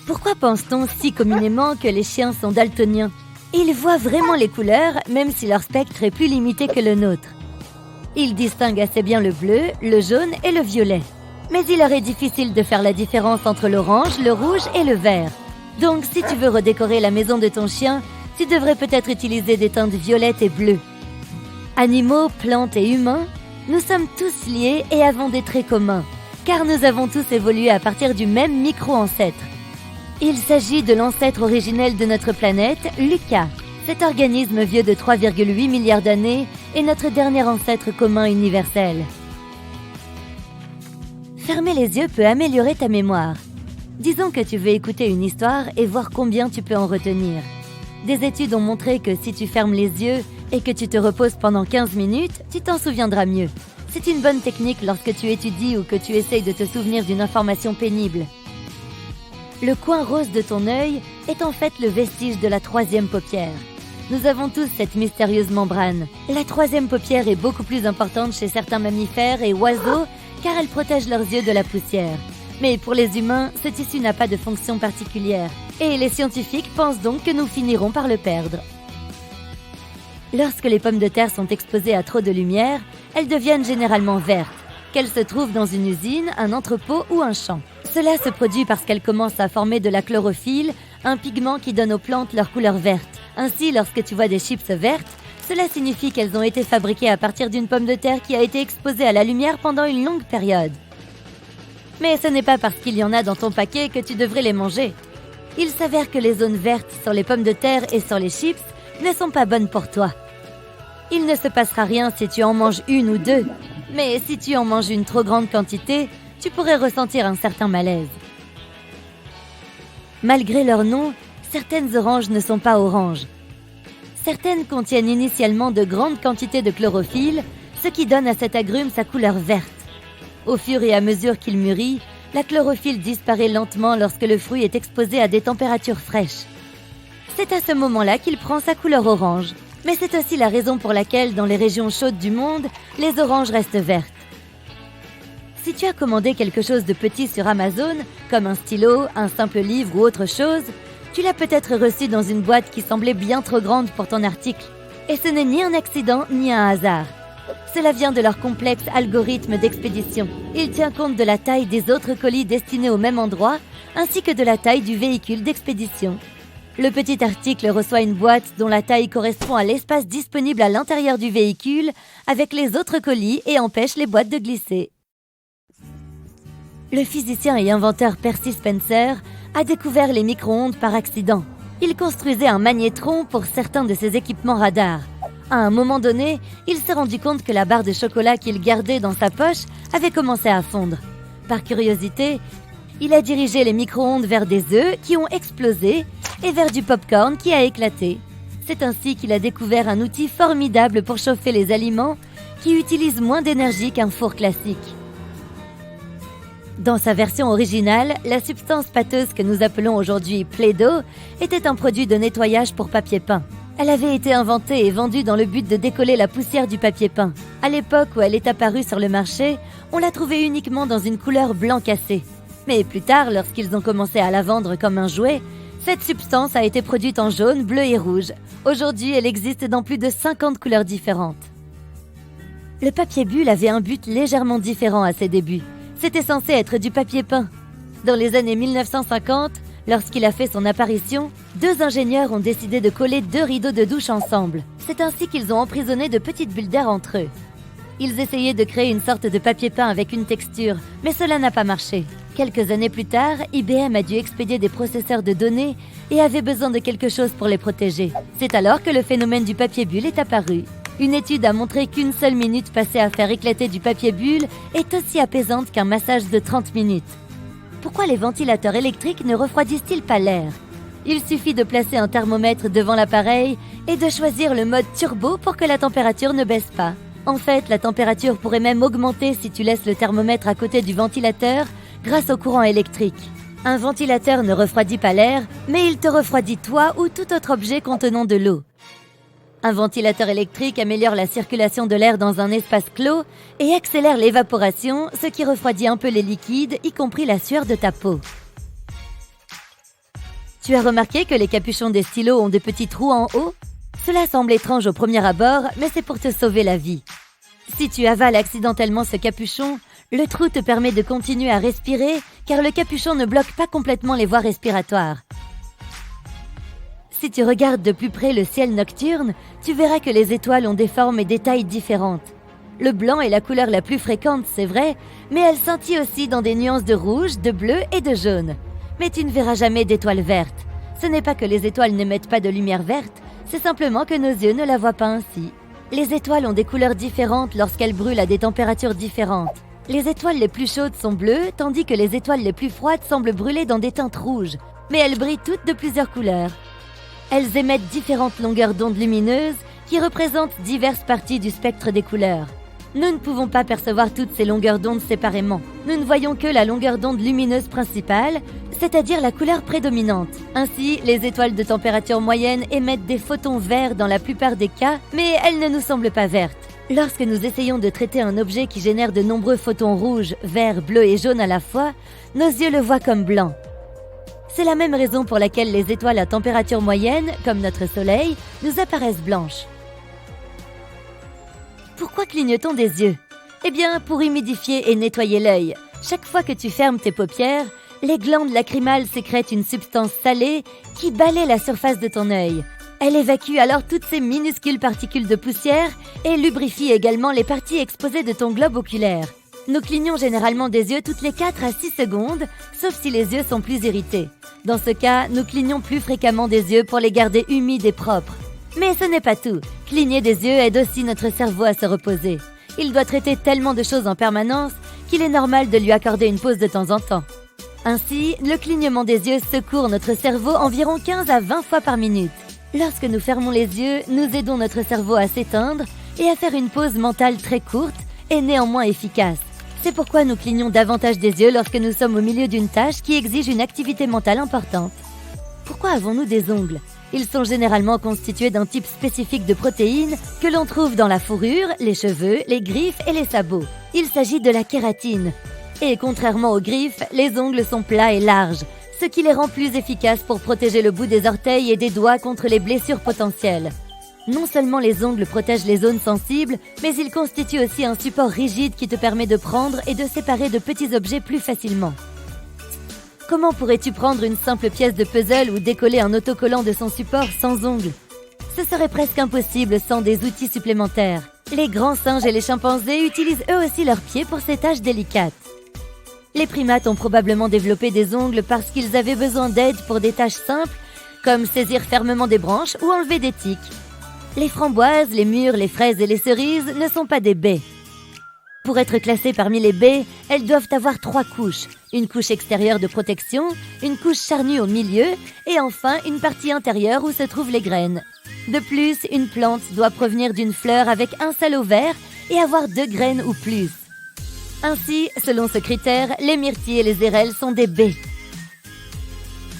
Pourquoi pense-t-on si communément que les chiens sont daltoniens? Ils voient vraiment les couleurs, même si leur spectre est plus limité que le nôtre. Ils distinguent assez bien le bleu, le jaune et le violet. Mais il leur est difficile de faire la différence entre l'orange, le rouge et le vert. Donc si tu veux redécorer la maison de ton chien, tu devrais peut-être utiliser des teintes violettes et bleues. Animaux, plantes et humains, nous sommes tous liés et avons des traits communs, car nous avons tous évolué à partir du même micro-ancêtre. Il s'agit de l'ancêtre originel de notre planète, Lucas. Cet organisme vieux de 3,8 milliards d'années est notre dernier ancêtre commun universel. Fermer les yeux peut améliorer ta mémoire. Disons que tu veux écouter une histoire et voir combien tu peux en retenir. Des études ont montré que si tu fermes les yeux et que tu te reposes pendant 15 minutes, tu t'en souviendras mieux. C'est une bonne technique lorsque tu étudies ou que tu essayes de te souvenir d'une information pénible. Le coin rose de ton œil est en fait le vestige de la troisième paupière. Nous avons tous cette mystérieuse membrane. La troisième paupière est beaucoup plus importante chez certains mammifères et oiseaux car elle protège leurs yeux de la poussière. Mais pour les humains, ce tissu n'a pas de fonction particulière. Et les scientifiques pensent donc que nous finirons par le perdre. Lorsque les pommes de terre sont exposées à trop de lumière, elles deviennent généralement vertes, qu'elles se trouvent dans une usine, un entrepôt ou un champ. Cela se produit parce qu'elles commencent à former de la chlorophylle, un pigment qui donne aux plantes leur couleur verte. Ainsi, lorsque tu vois des chips vertes, cela signifie qu'elles ont été fabriquées à partir d'une pomme de terre qui a été exposée à la lumière pendant une longue période. Mais ce n'est pas parce qu'il y en a dans ton paquet que tu devrais les manger. Il s'avère que les zones vertes sur les pommes de terre et sur les chips ne sont pas bonnes pour toi. Il ne se passera rien si tu en manges une ou deux, mais si tu en manges une trop grande quantité, tu pourrais ressentir un certain malaise. Malgré leur nom, certaines oranges ne sont pas oranges. Certaines contiennent initialement de grandes quantités de chlorophylle, ce qui donne à cet agrume sa couleur verte. Au fur et à mesure qu'il mûrit, la chlorophylle disparaît lentement lorsque le fruit est exposé à des températures fraîches. C'est à ce moment-là qu'il prend sa couleur orange. Mais c'est aussi la raison pour laquelle, dans les régions chaudes du monde, les oranges restent vertes. Si tu as commandé quelque chose de petit sur Amazon, comme un stylo, un simple livre ou autre chose, tu l'as peut-être reçu dans une boîte qui semblait bien trop grande pour ton article. Et ce n'est ni un accident ni un hasard. Cela vient de leur complexe algorithme d'expédition. Il tient compte de la taille des autres colis destinés au même endroit, ainsi que de la taille du véhicule d'expédition. Le petit article reçoit une boîte dont la taille correspond à l'espace disponible à l'intérieur du véhicule avec les autres colis et empêche les boîtes de glisser. Le physicien et inventeur Percy Spencer a découvert les micro-ondes par accident. Il construisait un magnétron pour certains de ses équipements radars. À un moment donné, il s'est rendu compte que la barre de chocolat qu'il gardait dans sa poche avait commencé à fondre. Par curiosité, il a dirigé les micro-ondes vers des œufs qui ont explosé et vers du popcorn qui a éclaté. C'est ainsi qu'il a découvert un outil formidable pour chauffer les aliments qui utilise moins d'énergie qu'un four classique. Dans sa version originale, la substance pâteuse que nous appelons aujourd'hui Play-Doh était un produit de nettoyage pour papier peint. Elle avait été inventée et vendue dans le but de décoller la poussière du papier peint. À l'époque où elle est apparue sur le marché, on l'a trouvée uniquement dans une couleur blanc cassé. Mais plus tard, lorsqu'ils ont commencé à la vendre comme un jouet, cette substance a été produite en jaune, bleu et rouge. Aujourd'hui, elle existe dans plus de 50 couleurs différentes. Le papier bulle avait un but légèrement différent à ses débuts. C'était censé être du papier peint. Dans les années 1950, lorsqu'il a fait son apparition, 2 ingénieurs ont décidé de coller 2 rideaux de douche ensemble. C'est ainsi qu'ils ont emprisonné de petites bulles d'air entre eux. Ils essayaient de créer une sorte de papier peint avec une texture, mais cela n'a pas marché. Quelques années plus tard, IBM a dû expédier des processeurs de données et avait besoin de quelque chose pour les protéger. C'est alors que le phénomène du papier bulle est apparu. Une étude a montré qu'une seule minute passée à faire éclater du papier bulle est aussi apaisante qu'un massage de 30 minutes. Pourquoi les ventilateurs électriques ne refroidissent-ils pas l'air? Il suffit de placer un thermomètre devant l'appareil et de choisir le mode turbo pour que la température ne baisse pas. En fait, la température pourrait même augmenter si tu laisses le thermomètre à côté du ventilateur grâce au courant électrique. Un ventilateur ne refroidit pas l'air, mais il te refroidit toi ou tout autre objet contenant de l'eau. Un ventilateur électrique améliore la circulation de l'air dans un espace clos et accélère l'évaporation, ce qui refroidit un peu les liquides, y compris la sueur de ta peau. Tu as remarqué que les capuchons des stylos ont de petits trous en haut? Cela semble étrange au premier abord, mais c'est pour te sauver la vie. Si tu avales accidentellement ce capuchon, le trou te permet de continuer à respirer car le capuchon ne bloque pas complètement les voies respiratoires. Si tu regardes de plus près le ciel nocturne, tu verras que les étoiles ont des formes et des tailles différentes. Le blanc est la couleur la plus fréquente, c'est vrai, mais elle scintille aussi dans des nuances de rouge, de bleu et de jaune. Mais tu ne verras jamais d'étoiles vertes. Ce n'est pas que les étoiles n'émettent pas de lumière verte, c'est simplement que nos yeux ne la voient pas ainsi. Les étoiles ont des couleurs différentes lorsqu'elles brûlent à des températures différentes. Les étoiles les plus chaudes sont bleues, tandis que les étoiles les plus froides semblent brûler dans des teintes rouges. Mais elles brillent toutes de plusieurs couleurs. Elles émettent différentes longueurs d'onde lumineuses qui représentent diverses parties du spectre des couleurs. Nous ne pouvons pas percevoir toutes ces longueurs d'onde séparément. Nous ne voyons que la longueur d'onde lumineuse principale, c'est-à-dire la couleur prédominante. Ainsi, les étoiles de température moyenne émettent des photons verts dans la plupart des cas, mais elles ne nous semblent pas vertes. Lorsque nous essayons de traiter un objet qui génère de nombreux photons rouges, verts, bleus et jaunes à la fois, nos yeux le voient comme blanc. C'est la même raison pour laquelle les étoiles à température moyenne, comme notre Soleil, nous apparaissent blanches. Pourquoi cligne-t-on des yeux? Eh bien, pour humidifier et nettoyer l'œil. Chaque fois que tu fermes tes paupières, les glandes lacrymales sécrètent une substance salée qui balaie la surface de ton œil. Elle évacue alors toutes ces minuscules particules de poussière et lubrifie également les parties exposées de ton globe oculaire. Nous clignons généralement des yeux toutes les 4 à 6 secondes, sauf si les yeux sont plus irrités. Dans ce cas, nous clignons plus fréquemment des yeux pour les garder humides et propres. Mais ce n'est pas tout. Cligner des yeux aide aussi notre cerveau à se reposer. Il doit traiter tellement de choses en permanence qu'il est normal de lui accorder une pause de temps en temps. Ainsi, le clignement des yeux secourt notre cerveau environ 15 à 20 fois par minute. Lorsque nous fermons les yeux, nous aidons notre cerveau à s'éteindre et à faire une pause mentale très courte et néanmoins efficace. C'est pourquoi nous clignons davantage des yeux lorsque nous sommes au milieu d'une tâche qui exige une activité mentale importante. Pourquoi avons-nous des ongles? Ils sont généralement constitués d'un type spécifique de protéines que l'on trouve dans la fourrure, les cheveux, les griffes et les sabots. Il s'agit de la kératine. Et contrairement aux griffes, les ongles sont plats et larges, ce qui les rend plus efficaces pour protéger le bout des orteils et des doigts contre les blessures potentielles. Non seulement les ongles protègent les zones sensibles, mais ils constituent aussi un support rigide qui te permet de prendre et de séparer de petits objets plus facilement. Comment pourrais-tu prendre une simple pièce de puzzle ou décoller un autocollant de son support sans ongles? Ce serait presque impossible sans des outils supplémentaires. Les grands singes et les chimpanzés utilisent eux aussi leurs pieds pour ces tâches délicates. Les primates ont probablement développé des ongles parce qu'ils avaient besoin d'aide pour des tâches simples, comme saisir fermement des branches ou enlever des tiques. Les framboises, les mûres, les fraises et les cerises ne sont pas des baies. Pour être classées parmi les baies, elles doivent avoir 3 couches. Une couche extérieure de protection, une couche charnue au milieu et enfin une partie intérieure où se trouvent les graines. De plus, une plante doit provenir d'une fleur avec un seul ovaire et avoir 2 graines ou plus. Ainsi, selon ce critère, les myrtilles et les érelles sont des baies.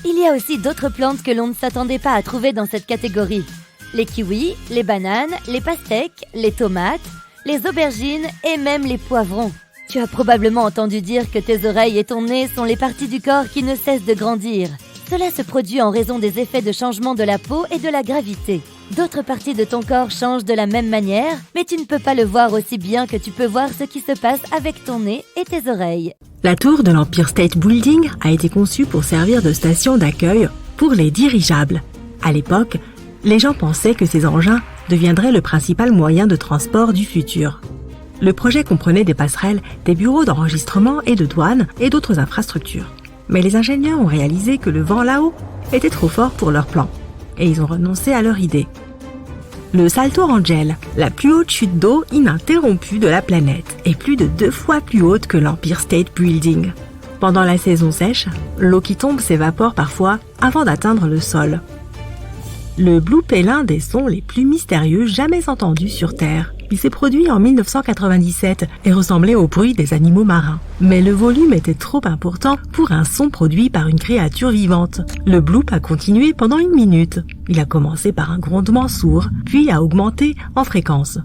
Il y a aussi d'autres plantes que l'on ne s'attendait pas à trouver dans cette catégorie. Les kiwis, les bananes, les pastèques, les tomates, les aubergines et même les poivrons. Tu as probablement entendu dire que tes oreilles et ton nez sont les parties du corps qui ne cessent de grandir. Cela se produit en raison des effets de changement de la peau et de la gravité. D'autres parties de ton corps changent de la même manière, mais tu ne peux pas le voir aussi bien que tu peux voir ce qui se passe avec ton nez et tes oreilles. La tour de l'Empire State Building a été conçue pour servir de station d'accueil pour les dirigeables. À l'époque, les gens pensaient que ces engins deviendraient le principal moyen de transport du futur. Le projet comprenait des passerelles, des bureaux d'enregistrement et de douane et d'autres infrastructures. Mais les ingénieurs ont réalisé que le vent là-haut était trop fort pour leur plan, et ils ont renoncé à leur idée. Le Salto Angel, la plus haute chute d'eau ininterrompue de la planète, est plus de 2 fois plus haute que l'Empire State Building. Pendant la saison sèche, l'eau qui tombe s'évapore parfois avant d'atteindre le sol. Le bloop est l'un des sons les plus mystérieux jamais entendus sur Terre. Il s'est produit en 1997 et ressemblait au bruit des animaux marins. Mais le volume était trop important pour un son produit par une créature vivante. Le bloop a continué pendant 1 minute. Il a commencé par un grondement sourd, puis a augmenté en fréquence.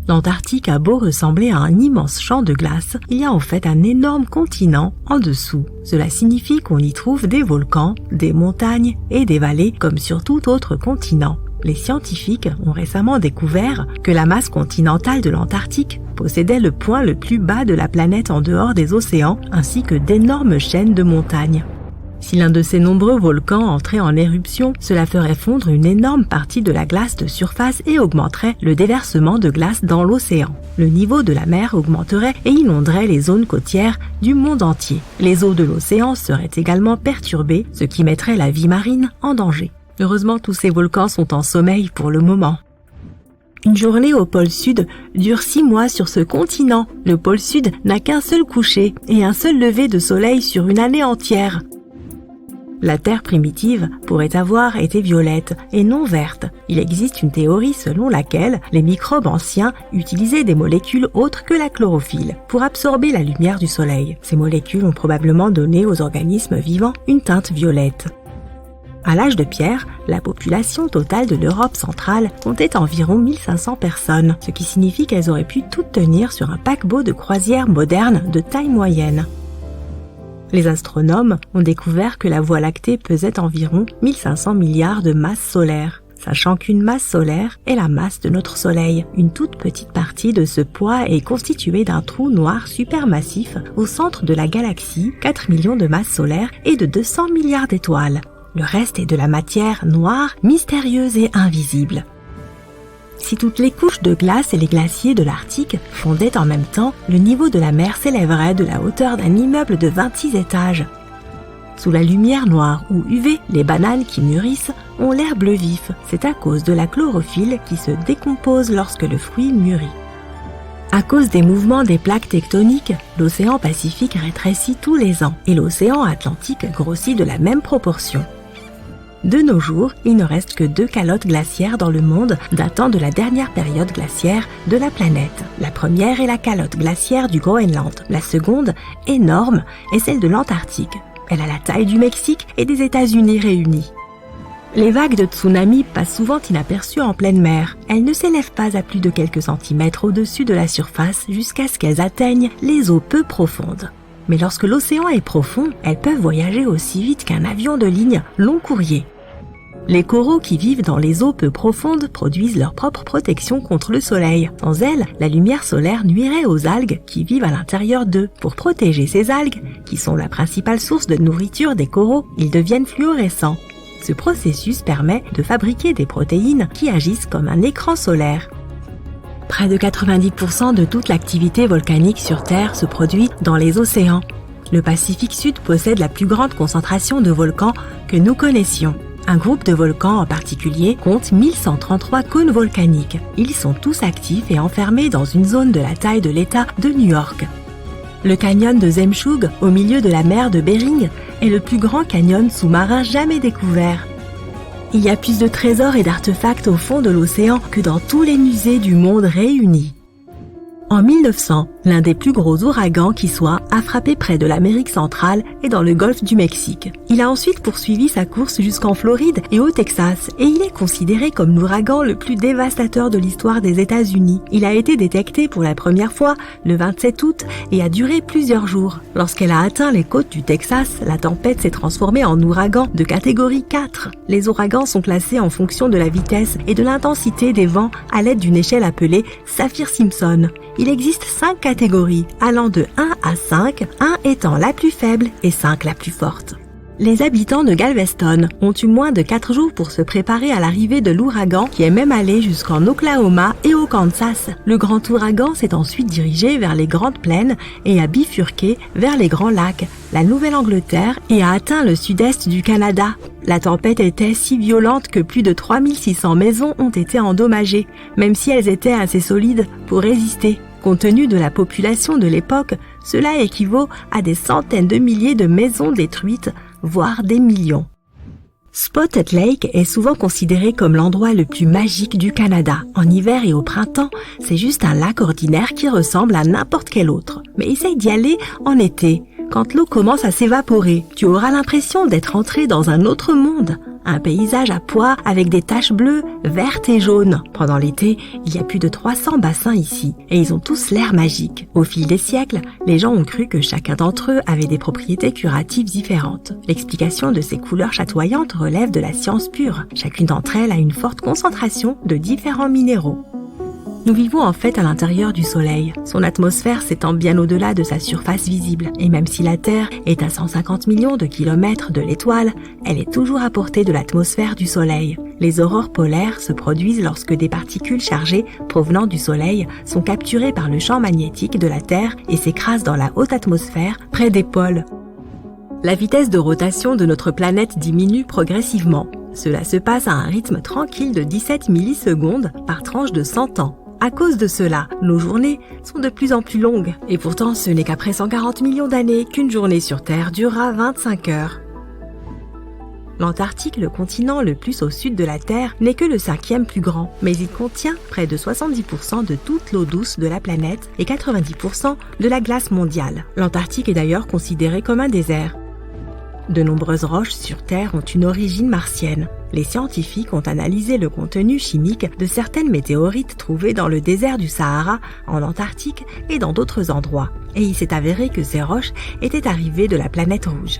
L'Antarctique a beau ressembler à un immense champ de glace, il y a en fait un énorme continent en dessous. Cela signifie qu'on y trouve des volcans, des montagnes et des vallées comme sur tout autre continent. Les scientifiques ont récemment découvert que la masse continentale de l'Antarctique possédait le point le plus bas de la planète en dehors des océans, ainsi que d'énormes chaînes de montagnes. Si l'un de ces nombreux volcans entrait en éruption, cela ferait fondre une énorme partie de la glace de surface et augmenterait le déversement de glace dans l'océan. Le niveau de la mer augmenterait et inonderait les zones côtières du monde entier. Les eaux de l'océan seraient également perturbées, ce qui mettrait la vie marine en danger. Heureusement, tous ces volcans sont en sommeil pour le moment. Une journée au pôle Sud dure 6 mois sur ce continent. Le pôle Sud n'a qu'un seul coucher et un seul lever de soleil sur une année entière. La Terre primitive pourrait avoir été violette et non verte. Il existe une théorie selon laquelle les microbes anciens utilisaient des molécules autres que la chlorophylle pour absorber la lumière du soleil. Ces molécules ont probablement donné aux organismes vivants une teinte violette. À l'âge de pierre, la population totale de l'Europe centrale comptait environ 1500 personnes, ce qui signifie qu'elles auraient pu toutes tenir sur un paquebot de croisière moderne de taille moyenne. Les astronomes ont découvert que la Voie lactée pesait environ 1500 milliards de masses solaires, sachant qu'une masse solaire est la masse de notre Soleil. Une toute petite partie de ce poids est constituée d'un trou noir supermassif au centre de la galaxie, 4 millions de masses solaires et de 200 milliards d'étoiles. Le reste est de la matière noire, mystérieuse et invisible. Si toutes les couches de glace et les glaciers de l'Arctique fondaient en même temps, le niveau de la mer s'élèverait de la hauteur d'un immeuble de 26 étages. Sous la lumière noire ou UV, les bananes qui mûrissent ont l'air bleu vif. C'est à cause de la chlorophylle qui se décompose lorsque le fruit mûrit. À cause des mouvements des plaques tectoniques, l'océan Pacifique rétrécit tous les ans et l'océan Atlantique grossit de la même proportion. De nos jours, il ne reste que 2 calottes glaciaires dans le monde datant de la dernière période glaciaire de la planète. La première est la calotte glaciaire du Groenland. La seconde, énorme, est celle de l'Antarctique. Elle a la taille du Mexique et des États-Unis réunis. Les vagues de tsunami passent souvent inaperçues en pleine mer. Elles ne s'élèvent pas à plus de quelques centimètres au-dessus de la surface jusqu'à ce qu'elles atteignent les eaux peu profondes. Mais lorsque l'océan est profond, elles peuvent voyager aussi vite qu'un avion de ligne long courrier. Les coraux qui vivent dans les eaux peu profondes produisent leur propre protection contre le soleil. Sans elles, la lumière solaire nuirait aux algues qui vivent à l'intérieur d'eux. Pour protéger ces algues, qui sont la principale source de nourriture des coraux, ils deviennent fluorescents. Ce processus permet de fabriquer des protéines qui agissent comme un écran solaire. Près de 90% de toute l'activité volcanique sur Terre se produit dans les océans. Le Pacifique Sud possède la plus grande concentration de volcans que nous connaissions. Un groupe de volcans en particulier compte 1133 cônes volcaniques. Ils sont tous actifs et enfermés dans une zone de la taille de l'État de New York. Le canyon de Zemshug, au milieu de la mer de Bering, est le plus grand canyon sous-marin jamais découvert. Il y a plus de trésors et d'artefacts au fond de l'océan que dans tous les musées du monde réunis. En 1900, l'un des plus gros ouragans qui soit a frappé près de l'Amérique centrale et dans le golfe du Mexique. Il a ensuite poursuivi sa course jusqu'en Floride et au Texas et il est considéré comme l'ouragan le plus dévastateur de l'histoire des États-Unis. Il a été détecté pour la première fois le 27 août et a duré plusieurs jours. Lorsqu'elle a atteint les côtes du Texas, la tempête s'est transformée en ouragan de catégorie 4. Les ouragans sont classés en fonction de la vitesse et de l'intensité des vents à l'aide d'une échelle appelée Saffir-Simpson. Il existe 5 catégories, allant de 1 à 5, 1 étant la plus faible et 5 la plus forte. Les habitants de Galveston ont eu moins de 4 jours pour se préparer à l'arrivée de l'ouragan qui est même allé jusqu'en Oklahoma et au Kansas. Le grand ouragan s'est ensuite dirigé vers les Grandes Plaines et a bifurqué vers les Grands Lacs, la Nouvelle-Angleterre et a atteint le sud-est du Canada. La tempête était si violente que plus de 3600 maisons ont été endommagées, même si elles étaient assez solides pour résister. Compte tenu de la population de l'époque, cela équivaut à des centaines de milliers de maisons détruites, voire des millions. Spotted Lake est souvent considéré comme l'endroit le plus magique du Canada. En hiver et au printemps, c'est juste un lac ordinaire qui ressemble à n'importe quel autre. Mais essaye d'y aller en été. Quand l'eau commence à s'évaporer, tu auras l'impression d'être entré dans un autre monde. Un paysage à pois avec des taches bleues, vertes et jaunes. Pendant l'été, il y a plus de 300 bassins ici et ils ont tous l'air magique. Au fil des siècles, les gens ont cru que chacun d'entre eux avait des propriétés curatives différentes. L'explication de ces couleurs chatoyantes relève de la science pure. Chacune d'entre elles a une forte concentration de différents minéraux. Nous vivons en fait à l'intérieur du Soleil. Son atmosphère s'étend bien au-delà de sa surface visible. Et même si la Terre est à 150 millions de kilomètres de l'étoile, elle est toujours à portée de l'atmosphère du Soleil. Les aurores polaires se produisent lorsque des particules chargées provenant du Soleil sont capturées par le champ magnétique de la Terre et s'écrasent dans la haute atmosphère près des pôles. La vitesse de rotation de notre planète diminue progressivement. Cela se passe à un rythme tranquille de 17 millisecondes par tranche de 100 ans. À cause de cela, nos journées sont de plus en plus longues. Et pourtant, ce n'est qu'après 140 millions d'années qu'une journée sur Terre durera 25 heures. L'Antarctique, le continent le plus au sud de la Terre, n'est que le 5e plus grand, mais il contient près de 70% de toute l'eau douce de la planète et 90% de la glace mondiale. L'Antarctique est d'ailleurs considéré comme un désert. De nombreuses roches sur Terre ont une origine martienne. Les scientifiques ont analysé le contenu chimique de certaines météorites trouvées dans le désert du Sahara, en Antarctique et dans d'autres endroits. Et il s'est avéré que ces roches étaient arrivées de la planète rouge.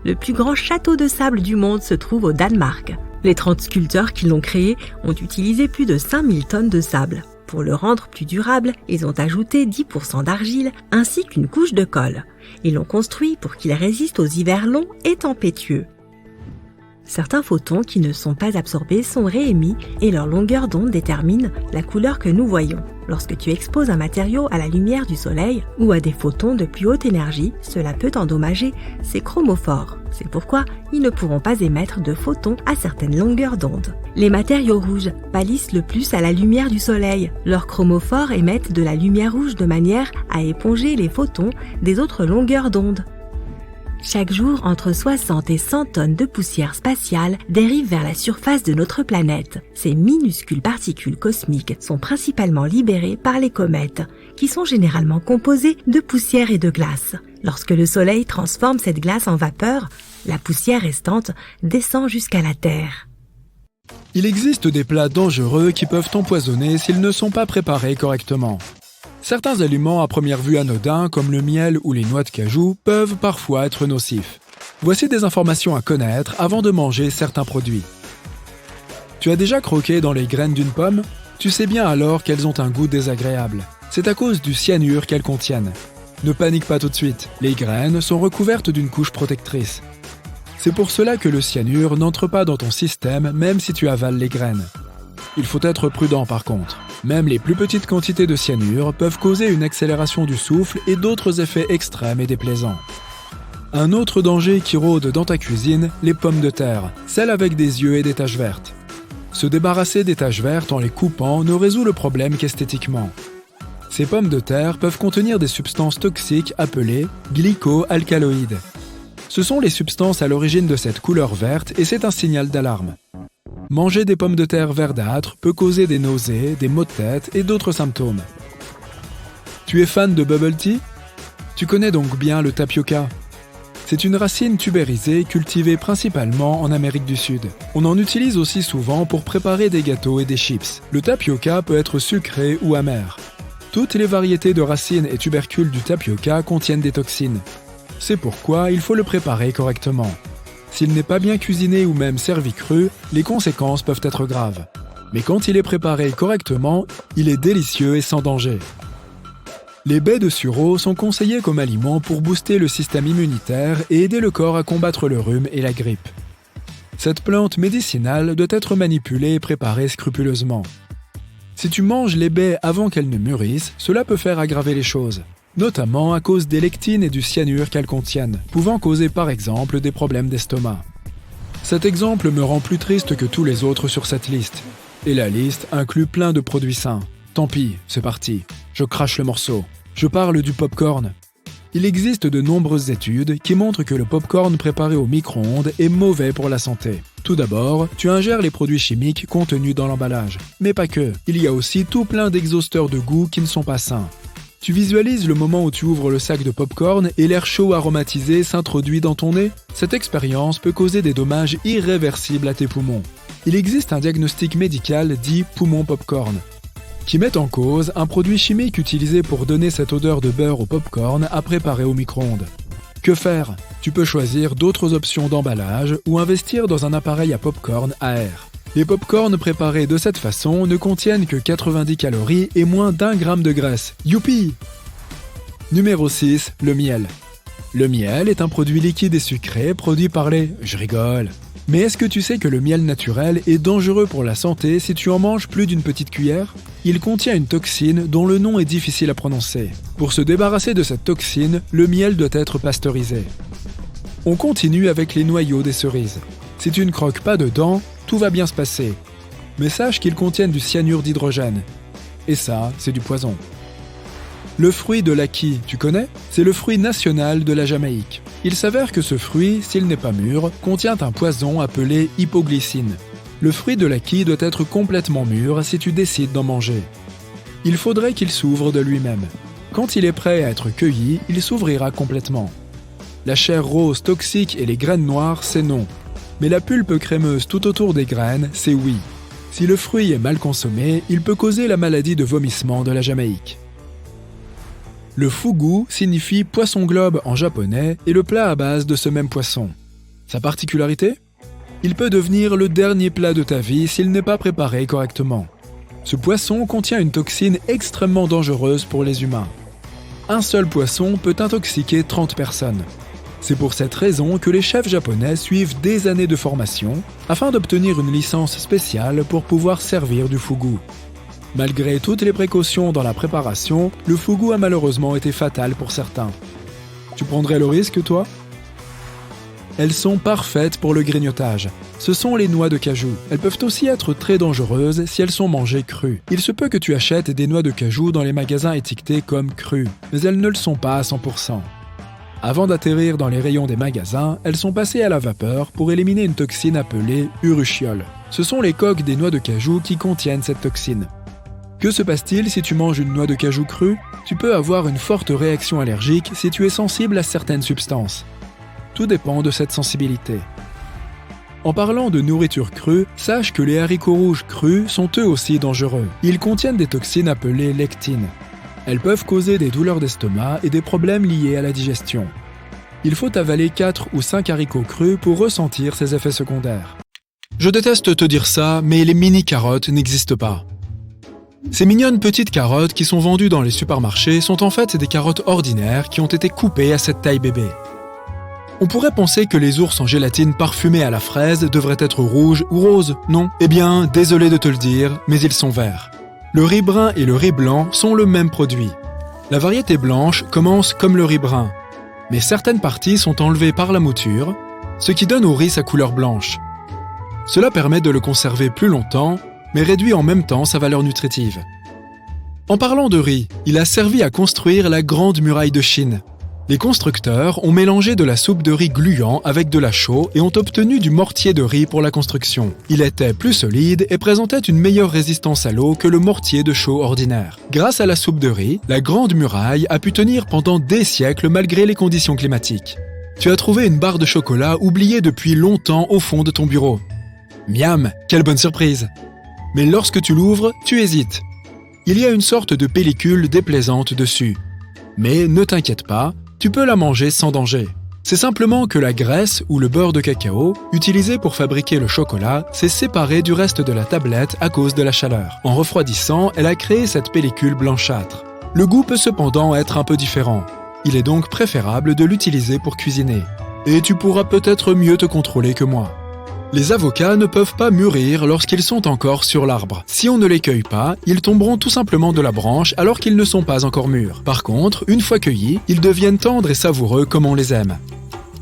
Le plus grand château de sable du monde se trouve au Danemark. Les 30 sculpteurs qui l'ont créé ont utilisé plus de 5000 tonnes de sable. Pour le rendre plus durable, ils ont ajouté 10% d'argile ainsi qu'une couche de colle. Ils l'ont construit pour qu'il résiste aux hivers longs et tempétueux. Certains photons qui ne sont pas absorbés sont réémis et leur longueur d'onde détermine la couleur que nous voyons. Lorsque tu exposes un matériau à la lumière du soleil ou à des photons de plus haute énergie, cela peut endommager ses chromophores. C'est pourquoi ils ne pourront pas émettre de photons à certaines longueurs d'onde. Les matériaux rouges pâlissent le plus à la lumière du soleil. Leurs chromophores émettent de la lumière rouge de manière à éponger les photons des autres longueurs d'onde. Chaque jour, entre 60 et 100 tonnes de poussière spatiale dérivent vers la surface de notre planète. Ces minuscules particules cosmiques sont principalement libérées par les comètes, qui sont généralement composées de poussière et de glace. Lorsque le Soleil transforme cette glace en vapeur, la poussière restante descend jusqu'à la Terre. Il existe des plats dangereux qui peuvent empoisonner s'ils ne sont pas préparés correctement. Certains aliments à première vue anodins, comme le miel ou les noix de cajou, peuvent parfois être nocifs. Voici des informations à connaître avant de manger certains produits. Tu as déjà croqué dans les graines d'une pomme? Tu sais bien alors qu'elles ont un goût désagréable. C'est à cause du cyanure qu'elles contiennent. Ne panique pas tout de suite, les graines sont recouvertes d'une couche protectrice. C'est pour cela que le cyanure n'entre pas dans ton système même si tu avales les graines. Il faut être prudent par contre. Même les plus petites quantités de cyanure peuvent causer une accélération du souffle et d'autres effets extrêmes et déplaisants. Un autre danger qui rôde dans ta cuisine, les pommes de terre, celles avec des yeux et des taches vertes. Se débarrasser des taches vertes en les coupant ne résout le problème qu'esthétiquement. Ces pommes de terre peuvent contenir des substances toxiques appelées glycoalcaloïdes. Ce sont les substances à l'origine de cette couleur verte et c'est un signal d'alarme. Manger des pommes de terre verdâtres peut causer des nausées, des maux de tête et d'autres symptômes. Tu es fan de bubble tea? Tu connais donc bien le tapioca. C'est une racine tubérisée cultivée principalement en Amérique du Sud. On en utilise aussi souvent pour préparer des gâteaux et des chips. Le tapioca peut être sucré ou amer. Toutes les variétés de racines et tubercules du tapioca contiennent des toxines. C'est pourquoi il faut le préparer correctement. S'il n'est pas bien cuisiné ou même servi cru, les conséquences peuvent être graves. Mais quand il est préparé correctement, il est délicieux et sans danger. Les baies de sureau sont conseillées comme aliment pour booster le système immunitaire et aider le corps à combattre le rhume et la grippe. Cette plante médicinale doit être manipulée et préparée scrupuleusement. Si tu manges les baies avant qu'elles ne mûrissent, cela peut faire aggraver les choses, notamment à cause des lectines et du cyanure qu'elles contiennent, pouvant causer par exemple des problèmes d'estomac. Cet exemple me rend plus triste que tous les autres sur cette liste. Et la liste inclut plein de produits sains. Tant pis, c'est parti. Je crache le morceau. Je parle du popcorn. Il existe de nombreuses études qui montrent que le popcorn préparé au micro-ondes est mauvais pour la santé. Tout d'abord, tu ingères les produits chimiques contenus dans l'emballage. Mais pas que. Il y a aussi tout plein d'exhausteurs de goût qui ne sont pas sains. Tu visualises le moment où tu ouvres le sac de popcorn et l'air chaud aromatisé s'introduit dans ton nez? Cette expérience peut causer des dommages irréversibles à tes poumons. Il existe un diagnostic médical dit poumon popcorn, qui met en cause un produit chimique utilisé pour donner cette odeur de beurre au popcorn à préparer au micro-ondes. Que faire? Tu peux choisir d'autres options d'emballage ou investir dans un appareil à popcorn à air. Les popcorns préparés de cette façon ne contiennent que 90 calories et moins d'1 gramme de graisse. Youpi! Numéro 6, le miel. Le miel est un produit liquide et sucré produit par les... Je rigole. Mais est-ce que tu sais que le miel naturel est dangereux pour la santé si tu en manges plus d'une petite cuillère? Il contient une toxine dont le nom est difficile à prononcer. Pour se débarrasser de cette toxine, le miel doit être pasteurisé. On continue avec les noyaux des cerises. Si tu ne croques pas dedans, tout va bien se passer. Mais sache qu'ils contiennent du cyanure d'hydrogène. Et ça, c'est du poison. Le fruit de l'aki, tu connais? C'est le fruit national de la Jamaïque. Il s'avère que ce fruit, s'il n'est pas mûr, contient un poison appelé hypoglycine. Le fruit de l'aki doit être complètement mûr si tu décides d'en manger. Il faudrait qu'il s'ouvre de lui-même. Quand il est prêt à être cueilli, il s'ouvrira complètement. La chair rose toxique et les graines noires, c'est non. Mais la pulpe crémeuse tout autour des graines, c'est oui. Si le fruit est mal consommé, il peut causer la maladie de vomissement de la Jamaïque. Le fugu signifie poisson globe en japonais et le plat à base de ce même poisson. Sa particularité? Il peut devenir le dernier plat de ta vie s'il n'est pas préparé correctement. Ce poisson contient une toxine extrêmement dangereuse pour les humains. Un seul poisson peut intoxiquer 30 personnes. C'est pour cette raison que les chefs japonais suivent des années de formation afin d'obtenir une licence spéciale pour pouvoir servir du fugu. Malgré toutes les précautions dans la préparation, le fugu a malheureusement été fatal pour certains. Tu prendrais le risque, toi? Elles sont parfaites pour le grignotage. Ce sont les noix de cajou. Elles peuvent aussi être très dangereuses si elles sont mangées crues. Il se peut que tu achètes des noix de cajou dans les magasins étiquetés comme crues, mais elles ne le sont pas à 100%. Avant d'atterrir dans les rayons des magasins, elles sont passées à la vapeur pour éliminer une toxine appelée urushiol. Ce sont les coques des noix de cajou qui contiennent cette toxine. Que se passe-t-il si tu manges une noix de cajou crue? Tu peux avoir une forte réaction allergique si tu es sensible à certaines substances. Tout dépend de cette sensibilité. En parlant de nourriture crue, sache que les haricots rouges crus sont eux aussi dangereux. Ils contiennent des toxines appelées lectines. Elles peuvent causer des douleurs d'estomac et des problèmes liés à la digestion. Il faut avaler 4 ou 5 haricots crus pour ressentir ces effets secondaires. Je déteste te dire ça, mais les mini-carottes n'existent pas. Ces mignonnes petites carottes qui sont vendues dans les supermarchés sont en fait des carottes ordinaires qui ont été coupées à cette taille bébé. On pourrait penser que les ours en gélatine parfumés à la fraise devraient être rouges ou roses, non? Eh bien, désolé de te le dire, mais ils sont verts. Le riz brun et le riz blanc sont le même produit. La variété blanche commence comme le riz brun, mais certaines parties sont enlevées par la mouture, ce qui donne au riz sa couleur blanche. Cela permet de le conserver plus longtemps, mais réduit en même temps sa valeur nutritive. En parlant de riz, il a servi à construire la Grande Muraille de Chine. Les constructeurs ont mélangé de la soupe de riz gluant avec de la chaux et ont obtenu du mortier de riz pour la construction. Il était plus solide et présentait une meilleure résistance à l'eau que le mortier de chaux ordinaire. Grâce à la soupe de riz, la Grande Muraille a pu tenir pendant des siècles malgré les conditions climatiques. Tu as trouvé une barre de chocolat oubliée depuis longtemps au fond de ton bureau. Miam, quelle bonne surprise! Mais lorsque tu l'ouvres, tu hésites. Il y a une sorte de pellicule déplaisante dessus. Mais ne t'inquiète pas, tu peux la manger sans danger. C'est simplement que la graisse ou le beurre de cacao, utilisé pour fabriquer le chocolat, s'est séparé du reste de la tablette à cause de la chaleur. En refroidissant, elle a créé cette pellicule blanchâtre. Le goût peut cependant être un peu différent. Il est donc préférable de l'utiliser pour cuisiner. Et tu pourras peut-être mieux te contrôler que moi. Les avocats ne peuvent pas mûrir lorsqu'ils sont encore sur l'arbre. Si on ne les cueille pas, ils tomberont tout simplement de la branche alors qu'ils ne sont pas encore mûrs. Par contre, une fois cueillis, ils deviennent tendres et savoureux comme on les aime.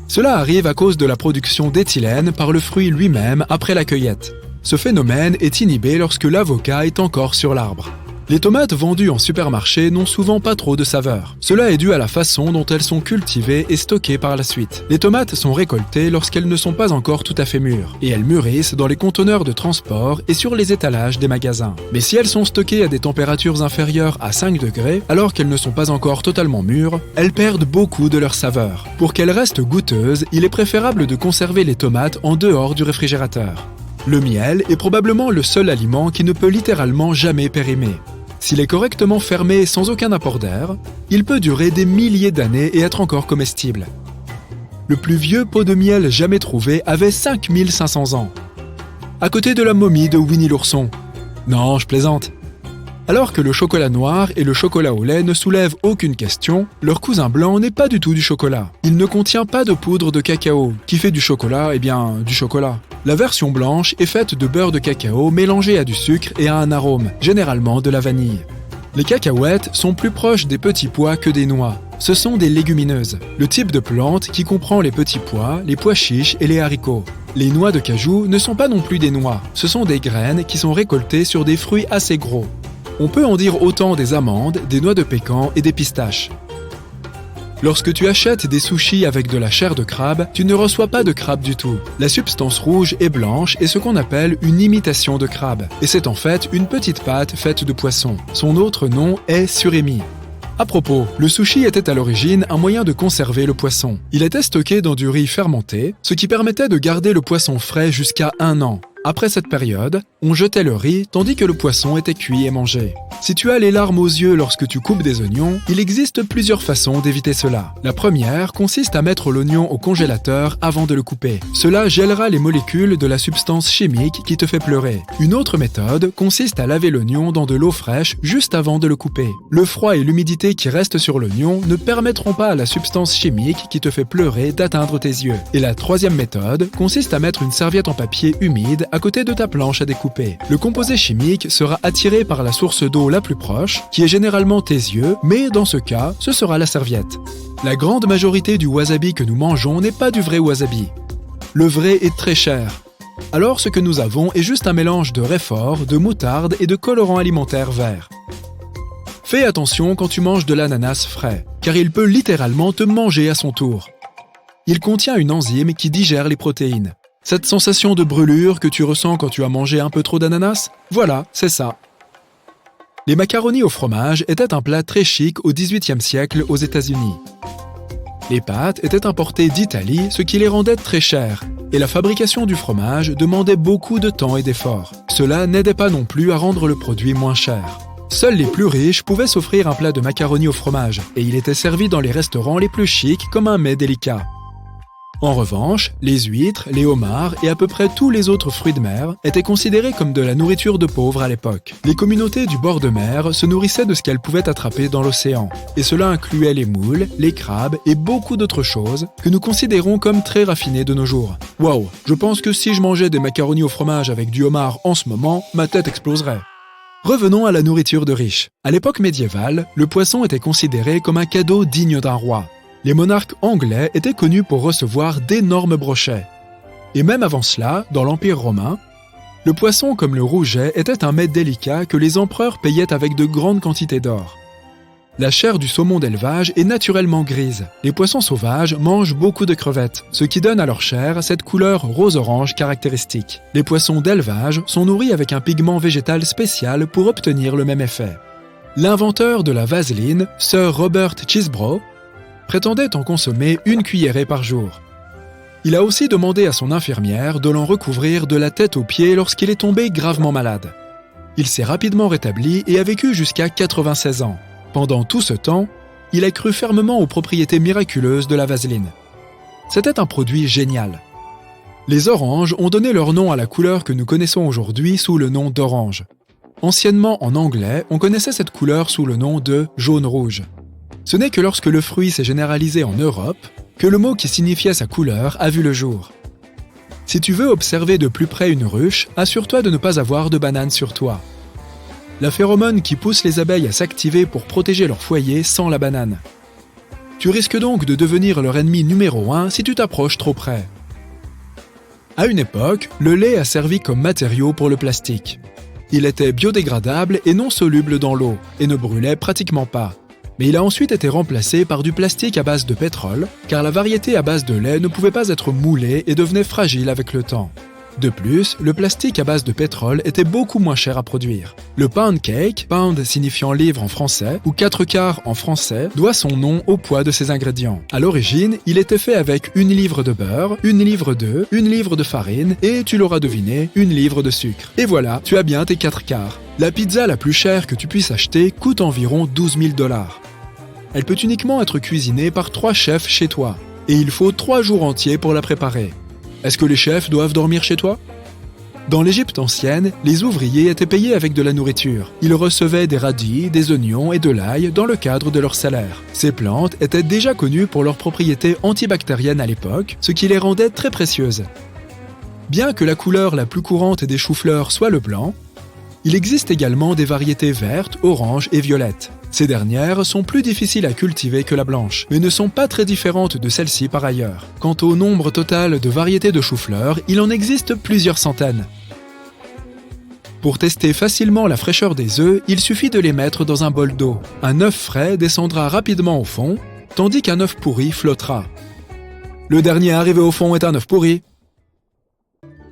Cela arrive à cause de la production d'éthylène par le fruit lui-même après la cueillette. Ce phénomène est inhibé lorsque l'avocat est encore sur l'arbre. Les tomates vendues en supermarché n'ont souvent pas trop de saveur. Cela est dû à la façon dont elles sont cultivées et stockées par la suite. Les tomates sont récoltées lorsqu'elles ne sont pas encore tout à fait mûres, et elles mûrissent dans les conteneurs de transport et sur les étalages des magasins. Mais si elles sont stockées à des températures inférieures à 5 degrés, alors qu'elles ne sont pas encore totalement mûres, elles perdent beaucoup de leur saveur. Pour qu'elles restent goûteuses, il est préférable de conserver les tomates en dehors du réfrigérateur. Le miel est probablement le seul aliment qui ne peut littéralement jamais périmer. S'il est correctement fermé sans aucun apport d'air, il peut durer des milliers d'années et être encore comestible. Le plus vieux pot de miel jamais trouvé avait 5500 ans. À côté de la momie de Winnie l'ourson. Non, je plaisante. Alors que le chocolat noir et le chocolat au lait ne soulèvent aucune question, leur cousin blanc n'est pas du tout du chocolat. Il ne contient pas de poudre de cacao, qui fait du chocolat, du chocolat. La version blanche est faite de beurre de cacao mélangé à du sucre et à un arôme, généralement de la vanille. Les cacahuètes sont plus proches des petits pois que des noix. Ce sont des légumineuses, le type de plante qui comprend les petits pois, les pois chiches et les haricots. Les noix de cajou ne sont pas non plus des noix, ce sont des graines qui sont récoltées sur des fruits assez gros. On peut en dire autant des amandes, des noix de pécan et des pistaches. Lorsque tu achètes des sushis avec de la chair de crabe, tu ne reçois pas de crabe du tout. La substance rouge et blanche est ce qu'on appelle une imitation de crabe, et c'est en fait une petite pâte faite de poisson. Son autre nom est surimi. À propos, le sushi était à l'origine un moyen de conserver le poisson. Il était stocké dans du riz fermenté, ce qui permettait de garder le poisson frais jusqu'à 1 an. Après cette période, on jetait le riz tandis que le poisson était cuit et mangé. Si tu as les larmes aux yeux lorsque tu coupes des oignons, il existe plusieurs façons d'éviter cela. La première consiste à mettre l'oignon au congélateur avant de le couper. Cela gèlera les molécules de la substance chimique qui te fait pleurer. Une autre méthode consiste à laver l'oignon dans de l'eau fraîche juste avant de le couper. Le froid et l'humidité qui restent sur l'oignon ne permettront pas à la substance chimique qui te fait pleurer d'atteindre tes yeux. Et la troisième méthode consiste à mettre une serviette en papier humide à côté de ta planche à découper. Le composé chimique sera attiré par la source d'eau la plus proche, qui est généralement tes yeux, mais dans ce cas, ce sera la serviette. La grande majorité du wasabi que nous mangeons n'est pas du vrai wasabi. Le vrai est très cher. Alors ce que nous avons est juste un mélange de réfort, de moutarde et de colorant alimentaire vert. Fais attention quand tu manges de l'ananas frais, car il peut littéralement te manger à son tour. Il contient une enzyme qui digère les protéines. Cette sensation de brûlure que tu ressens quand tu as mangé un peu trop d'ananas, voilà, c'est ça. Les macaronis au fromage étaient un plat très chic au XVIIIe siècle aux États-Unis. Les pâtes étaient importées d'Italie, ce qui les rendait très chères, et la fabrication du fromage demandait beaucoup de temps et d'efforts. Cela n'aidait pas non plus à rendre le produit moins cher. Seuls les plus riches pouvaient s'offrir un plat de macaroni au fromage, et il était servi dans les restaurants les plus chics comme un mets délicat. En revanche, les huîtres, les homards et à peu près tous les autres fruits de mer étaient considérés comme de la nourriture de pauvres à l'époque. Les communautés du bord de mer se nourrissaient de ce qu'elles pouvaient attraper dans l'océan, et cela incluait les moules, les crabes et beaucoup d'autres choses que nous considérons comme très raffinées de nos jours. Waouh, je pense que si je mangeais des macaronis au fromage avec du homard en ce moment, ma tête exploserait. Revenons à la nourriture de riches. À l'époque médiévale, le poisson était considéré comme un cadeau digne d'un roi. Les monarques anglais étaient connus pour recevoir d'énormes brochets. Et même avant cela, dans l'Empire romain, le poisson comme le rouget était un mets délicat que les empereurs payaient avec de grandes quantités d'or. La chair du saumon d'élevage est naturellement grise. Les poissons sauvages mangent beaucoup de crevettes, ce qui donne à leur chair cette couleur rose-orange caractéristique. Les poissons d'élevage sont nourris avec un pigment végétal spécial pour obtenir le même effet. L'inventeur de la vaseline, Sir Robert Chesbrough, prétendait en consommer 1 cuillerée par jour. Il a aussi demandé à son infirmière de l'en recouvrir de la tête aux pieds lorsqu'il est tombé gravement malade. Il s'est rapidement rétabli et a vécu jusqu'à 96 ans. Pendant tout ce temps, il a cru fermement aux propriétés miraculeuses de la vaseline. C'était un produit génial. Les oranges ont donné leur nom à la couleur que nous connaissons aujourd'hui sous le nom d'orange. Anciennement en anglais, on connaissait cette couleur sous le nom de jaune-rouge. Ce n'est que lorsque le fruit s'est généralisé en Europe que le mot qui signifiait sa couleur a vu le jour. Si tu veux observer de plus près une ruche, assure-toi de ne pas avoir de bananes sur toi. La phéromone qui pousse les abeilles à s'activer pour protéger leur foyer sent la banane. Tu risques donc de devenir leur ennemi numéro 1 si tu t'approches trop près. À une époque, le lait a servi comme matériau pour le plastique. Il était biodégradable et non soluble dans l'eau, et ne brûlait pratiquement pas. Mais il a ensuite été remplacé par du plastique à base de pétrole, car la variété à base de lait ne pouvait pas être moulée et devenait fragile avec le temps. De plus, le plastique à base de pétrole était beaucoup moins cher à produire. Le pound cake, pound signifiant livre en français, ou 4/4 en français, doit son nom au poids de ses ingrédients. À l'origine, il était fait avec 1 livre de beurre, 1 livre d'œufs, 1 livre de farine et, tu l'auras deviné, 1 livre de sucre. Et voilà, tu as bien tes 4/4. La pizza la plus chère que tu puisses acheter coûte environ 12 000 $. Elle peut uniquement être cuisinée par 3 chefs chez toi. Et il faut 3 jours entiers pour la préparer. Est-ce que les chefs doivent dormir chez toi? Dans l'Égypte ancienne, les ouvriers étaient payés avec de la nourriture. Ils recevaient des radis, des oignons et de l'ail dans le cadre de leur salaire. Ces plantes étaient déjà connues pour leurs propriétés antibactériennes à l'époque, ce qui les rendait très précieuses. Bien que la couleur la plus courante des choux-fleurs soit le blanc, il existe également des variétés vertes, oranges et violettes. Ces dernières sont plus difficiles à cultiver que la blanche, mais ne sont pas très différentes de celles-ci par ailleurs. Quant au nombre total de variétés de choux-fleurs, il en existe plusieurs centaines. Pour tester facilement la fraîcheur des œufs, il suffit de les mettre dans un bol d'eau. Un œuf frais descendra rapidement au fond, tandis qu'un œuf pourri flottera. Le dernier arrivé au fond est un œuf pourri.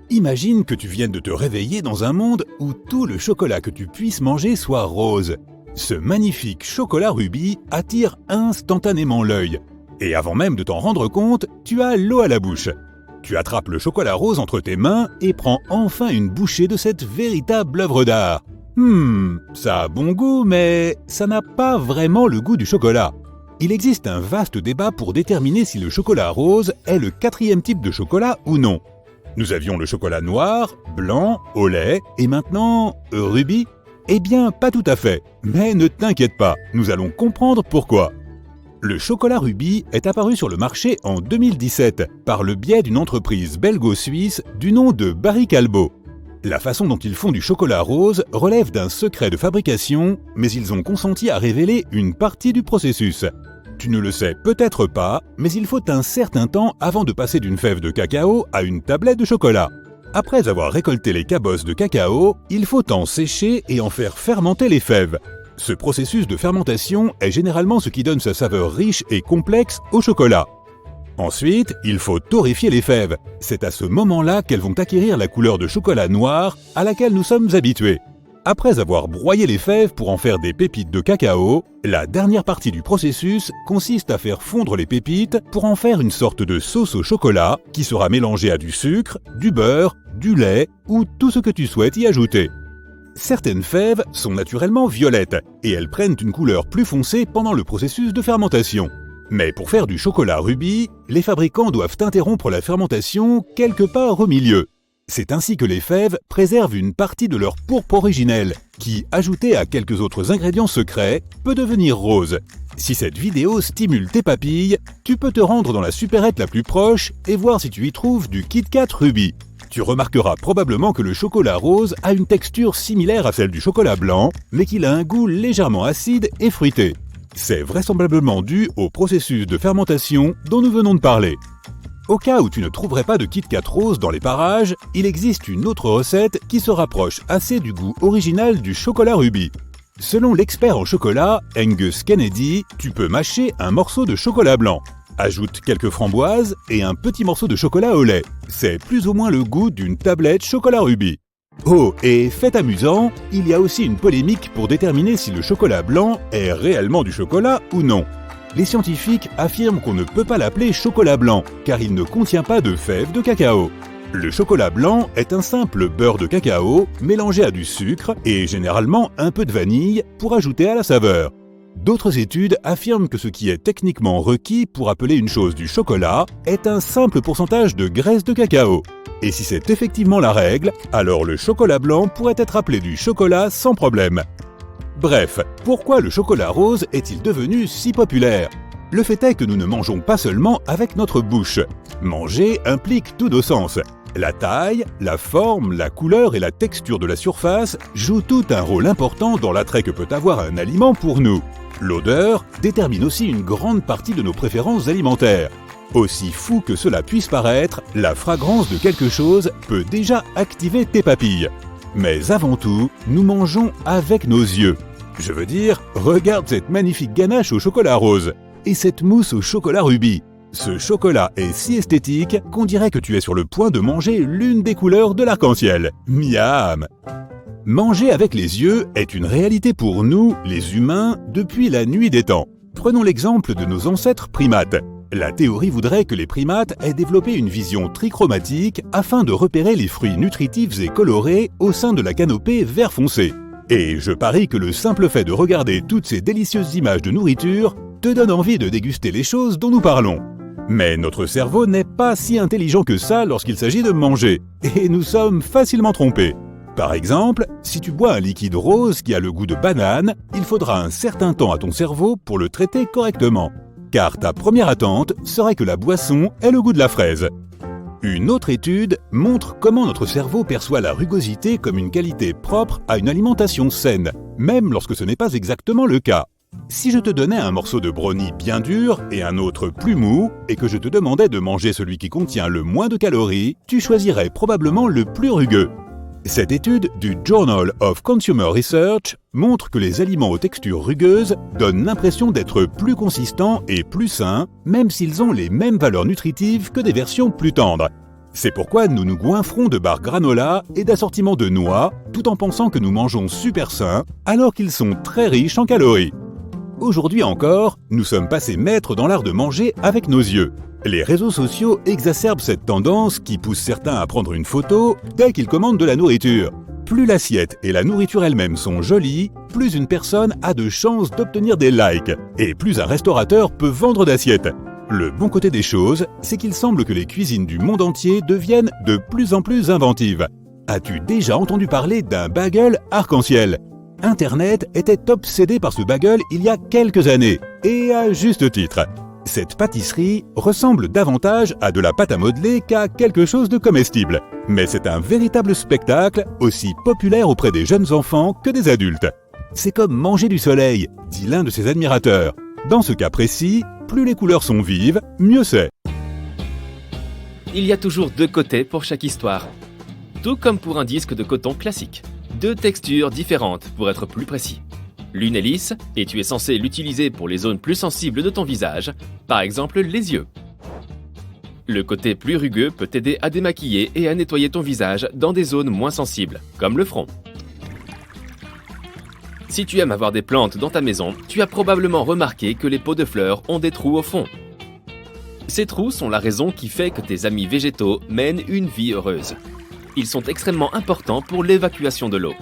Imagine que tu viennes de te réveiller dans un monde où tout le chocolat que tu puisses manger soit rose. Ce magnifique chocolat rubis attire instantanément l'œil. Et avant même de t'en rendre compte, tu as l'eau à la bouche. Tu attrapes le chocolat rose entre tes mains et prends enfin une bouchée de cette véritable œuvre d'art. Ça a bon goût, mais ça n'a pas vraiment le goût du chocolat. Il existe un vaste débat pour déterminer si le chocolat rose est le 4e type de chocolat ou non. Nous avions le chocolat noir, blanc, au lait, et maintenant, rubis. Eh bien, pas tout à fait, mais ne t'inquiète pas, nous allons comprendre pourquoi. Le chocolat rubis est apparu sur le marché en 2017 par le biais d'une entreprise belgo-suisse du nom de Barry Callebaut. La façon dont ils font du chocolat rose relève d'un secret de fabrication, mais ils ont consenti à révéler une partie du processus. Tu ne le sais peut-être pas, mais il faut un certain temps avant de passer d'une fève de cacao à une tablette de chocolat. Après avoir récolté les cabosses de cacao, il faut en sécher et en faire fermenter les fèves. Ce processus de fermentation est généralement ce qui donne sa saveur riche et complexe au chocolat. Ensuite, il faut torréfier les fèves. C'est à ce moment-là qu'elles vont acquérir la couleur de chocolat noir à laquelle nous sommes habitués. Après avoir broyé les fèves pour en faire des pépites de cacao, la dernière partie du processus consiste à faire fondre les pépites pour en faire une sorte de sauce au chocolat qui sera mélangée à du sucre, du beurre, du lait ou tout ce que tu souhaites y ajouter. Certaines fèves sont naturellement violettes et elles prennent une couleur plus foncée pendant le processus de fermentation. Mais pour faire du chocolat rubis, les fabricants doivent interrompre la fermentation quelque part au milieu. C'est ainsi que les fèves préservent une partie de leur pourpre originelle, qui, ajoutée à quelques autres ingrédients secrets, peut devenir rose. Si cette vidéo stimule tes papilles, tu peux te rendre dans la supérette la plus proche et voir si tu y trouves du Kit Kat Rubis. Tu remarqueras probablement que le chocolat rose a une texture similaire à celle du chocolat blanc, mais qu'il a un goût légèrement acide et fruité. C'est vraisemblablement dû au processus de fermentation dont nous venons de parler. Au cas où tu ne trouverais pas de Kit Kat rose dans les parages, il existe une autre recette qui se rapproche assez du goût original du chocolat rubis. Selon l'expert en chocolat, Angus Kennedy, tu peux mâcher un morceau de chocolat blanc. Ajoute quelques framboises et un petit morceau de chocolat au lait. C'est plus ou moins le goût d'une tablette chocolat rubis. Oh, et fait amusant, il y a aussi une polémique pour déterminer si le chocolat blanc est réellement du chocolat ou non. Les scientifiques affirment qu'on ne peut pas l'appeler chocolat blanc, car il ne contient pas de fèves de cacao. Le chocolat blanc est un simple beurre de cacao mélangé à du sucre et généralement un peu de vanille pour ajouter à la saveur. D'autres études affirment que ce qui est techniquement requis pour appeler une chose du chocolat est un simple pourcentage de graisse de cacao. Et si c'est effectivement la règle, alors le chocolat blanc pourrait être appelé du chocolat sans problème. Bref, pourquoi le chocolat rose est-il devenu si populaire? Le fait est que nous ne mangeons pas seulement avec notre bouche. Manger implique tous nos sens. La taille, la forme, la couleur et la texture de la surface jouent tout un rôle important dans l'attrait que peut avoir un aliment pour nous. L'odeur détermine aussi une grande partie de nos préférences alimentaires. Aussi fou que cela puisse paraître, la fragrance de quelque chose peut déjà activer tes papilles. Mais avant tout, nous mangeons avec nos yeux. Je veux dire, regarde cette magnifique ganache au chocolat rose et cette mousse au chocolat rubis. Ce chocolat est si esthétique qu'on dirait que tu es sur le point de manger l'une des couleurs de l'arc-en-ciel. Miam! Manger avec les yeux est une réalité pour nous, les humains, depuis la nuit des temps. Prenons l'exemple de nos ancêtres primates. La théorie voudrait que les primates aient développé une vision trichromatique afin de repérer les fruits nutritifs et colorés au sein de la canopée vert foncé. Et je parie que le simple fait de regarder toutes ces délicieuses images de nourriture te donne envie de déguster les choses dont nous parlons. Mais notre cerveau n'est pas si intelligent que ça lorsqu'il s'agit de manger, et nous sommes facilement trompés. Par exemple, si tu bois un liquide rose qui a le goût de banane, il faudra un certain temps à ton cerveau pour le traiter correctement. Car ta première attente serait que la boisson ait le goût de la fraise. Une autre étude montre comment notre cerveau perçoit la rugosité comme une qualité propre à une alimentation saine, même lorsque ce n'est pas exactement le cas. Si je te donnais un morceau de brownie bien dur et un autre plus mou, et que je te demandais de manger celui qui contient le moins de calories, tu choisirais probablement le plus rugueux. Cette étude du Journal of Consumer Research montre que les aliments aux textures rugueuses donnent l'impression d'être plus consistants et plus sains, même s'ils ont les mêmes valeurs nutritives que des versions plus tendres. C'est pourquoi nous nous goinfrons de barres granola et d'assortiments de noix, tout en pensant que nous mangeons super sain, alors qu'ils sont très riches en calories. Aujourd'hui encore, nous sommes passés maîtres dans l'art de manger avec nos yeux. Les réseaux sociaux exacerbent cette tendance qui pousse certains à prendre une photo dès qu'ils commandent de la nourriture. Plus l'assiette et la nourriture elle-même sont jolies, plus une personne a de chances d'obtenir des likes, et plus un restaurateur peut vendre d'assiettes. Le bon côté des choses, c'est qu'il semble que les cuisines du monde entier deviennent de plus en plus inventives. As-tu déjà entendu parler d'un bagel arc-en-ciel ? Internet était obsédé par ce bagel il y a quelques années, et à juste titre. Cette pâtisserie ressemble davantage à de la pâte à modeler qu'à quelque chose de comestible. Mais c'est un véritable spectacle, aussi populaire auprès des jeunes enfants que des adultes. C'est comme manger du soleil, dit l'un de ses admirateurs. Dans ce cas précis, plus les couleurs sont vives, mieux c'est. Il y a toujours deux côtés pour chaque histoire. Tout comme pour un disque de coton classique. Deux textures différentes pour être plus précis. L'une est lisse et tu es censé l'utiliser pour les zones plus sensibles de ton visage, par exemple les yeux. Le côté plus rugueux peut t'aider à démaquiller et à nettoyer ton visage dans des zones moins sensibles, comme le front. Si tu aimes avoir des plantes dans ta maison, tu as probablement remarqué que les pots de fleurs ont des trous au fond. Ces trous sont la raison qui fait que tes amis végétaux mènent une vie heureuse. Ils sont extrêmement importants pour l'évacuation de l'eau.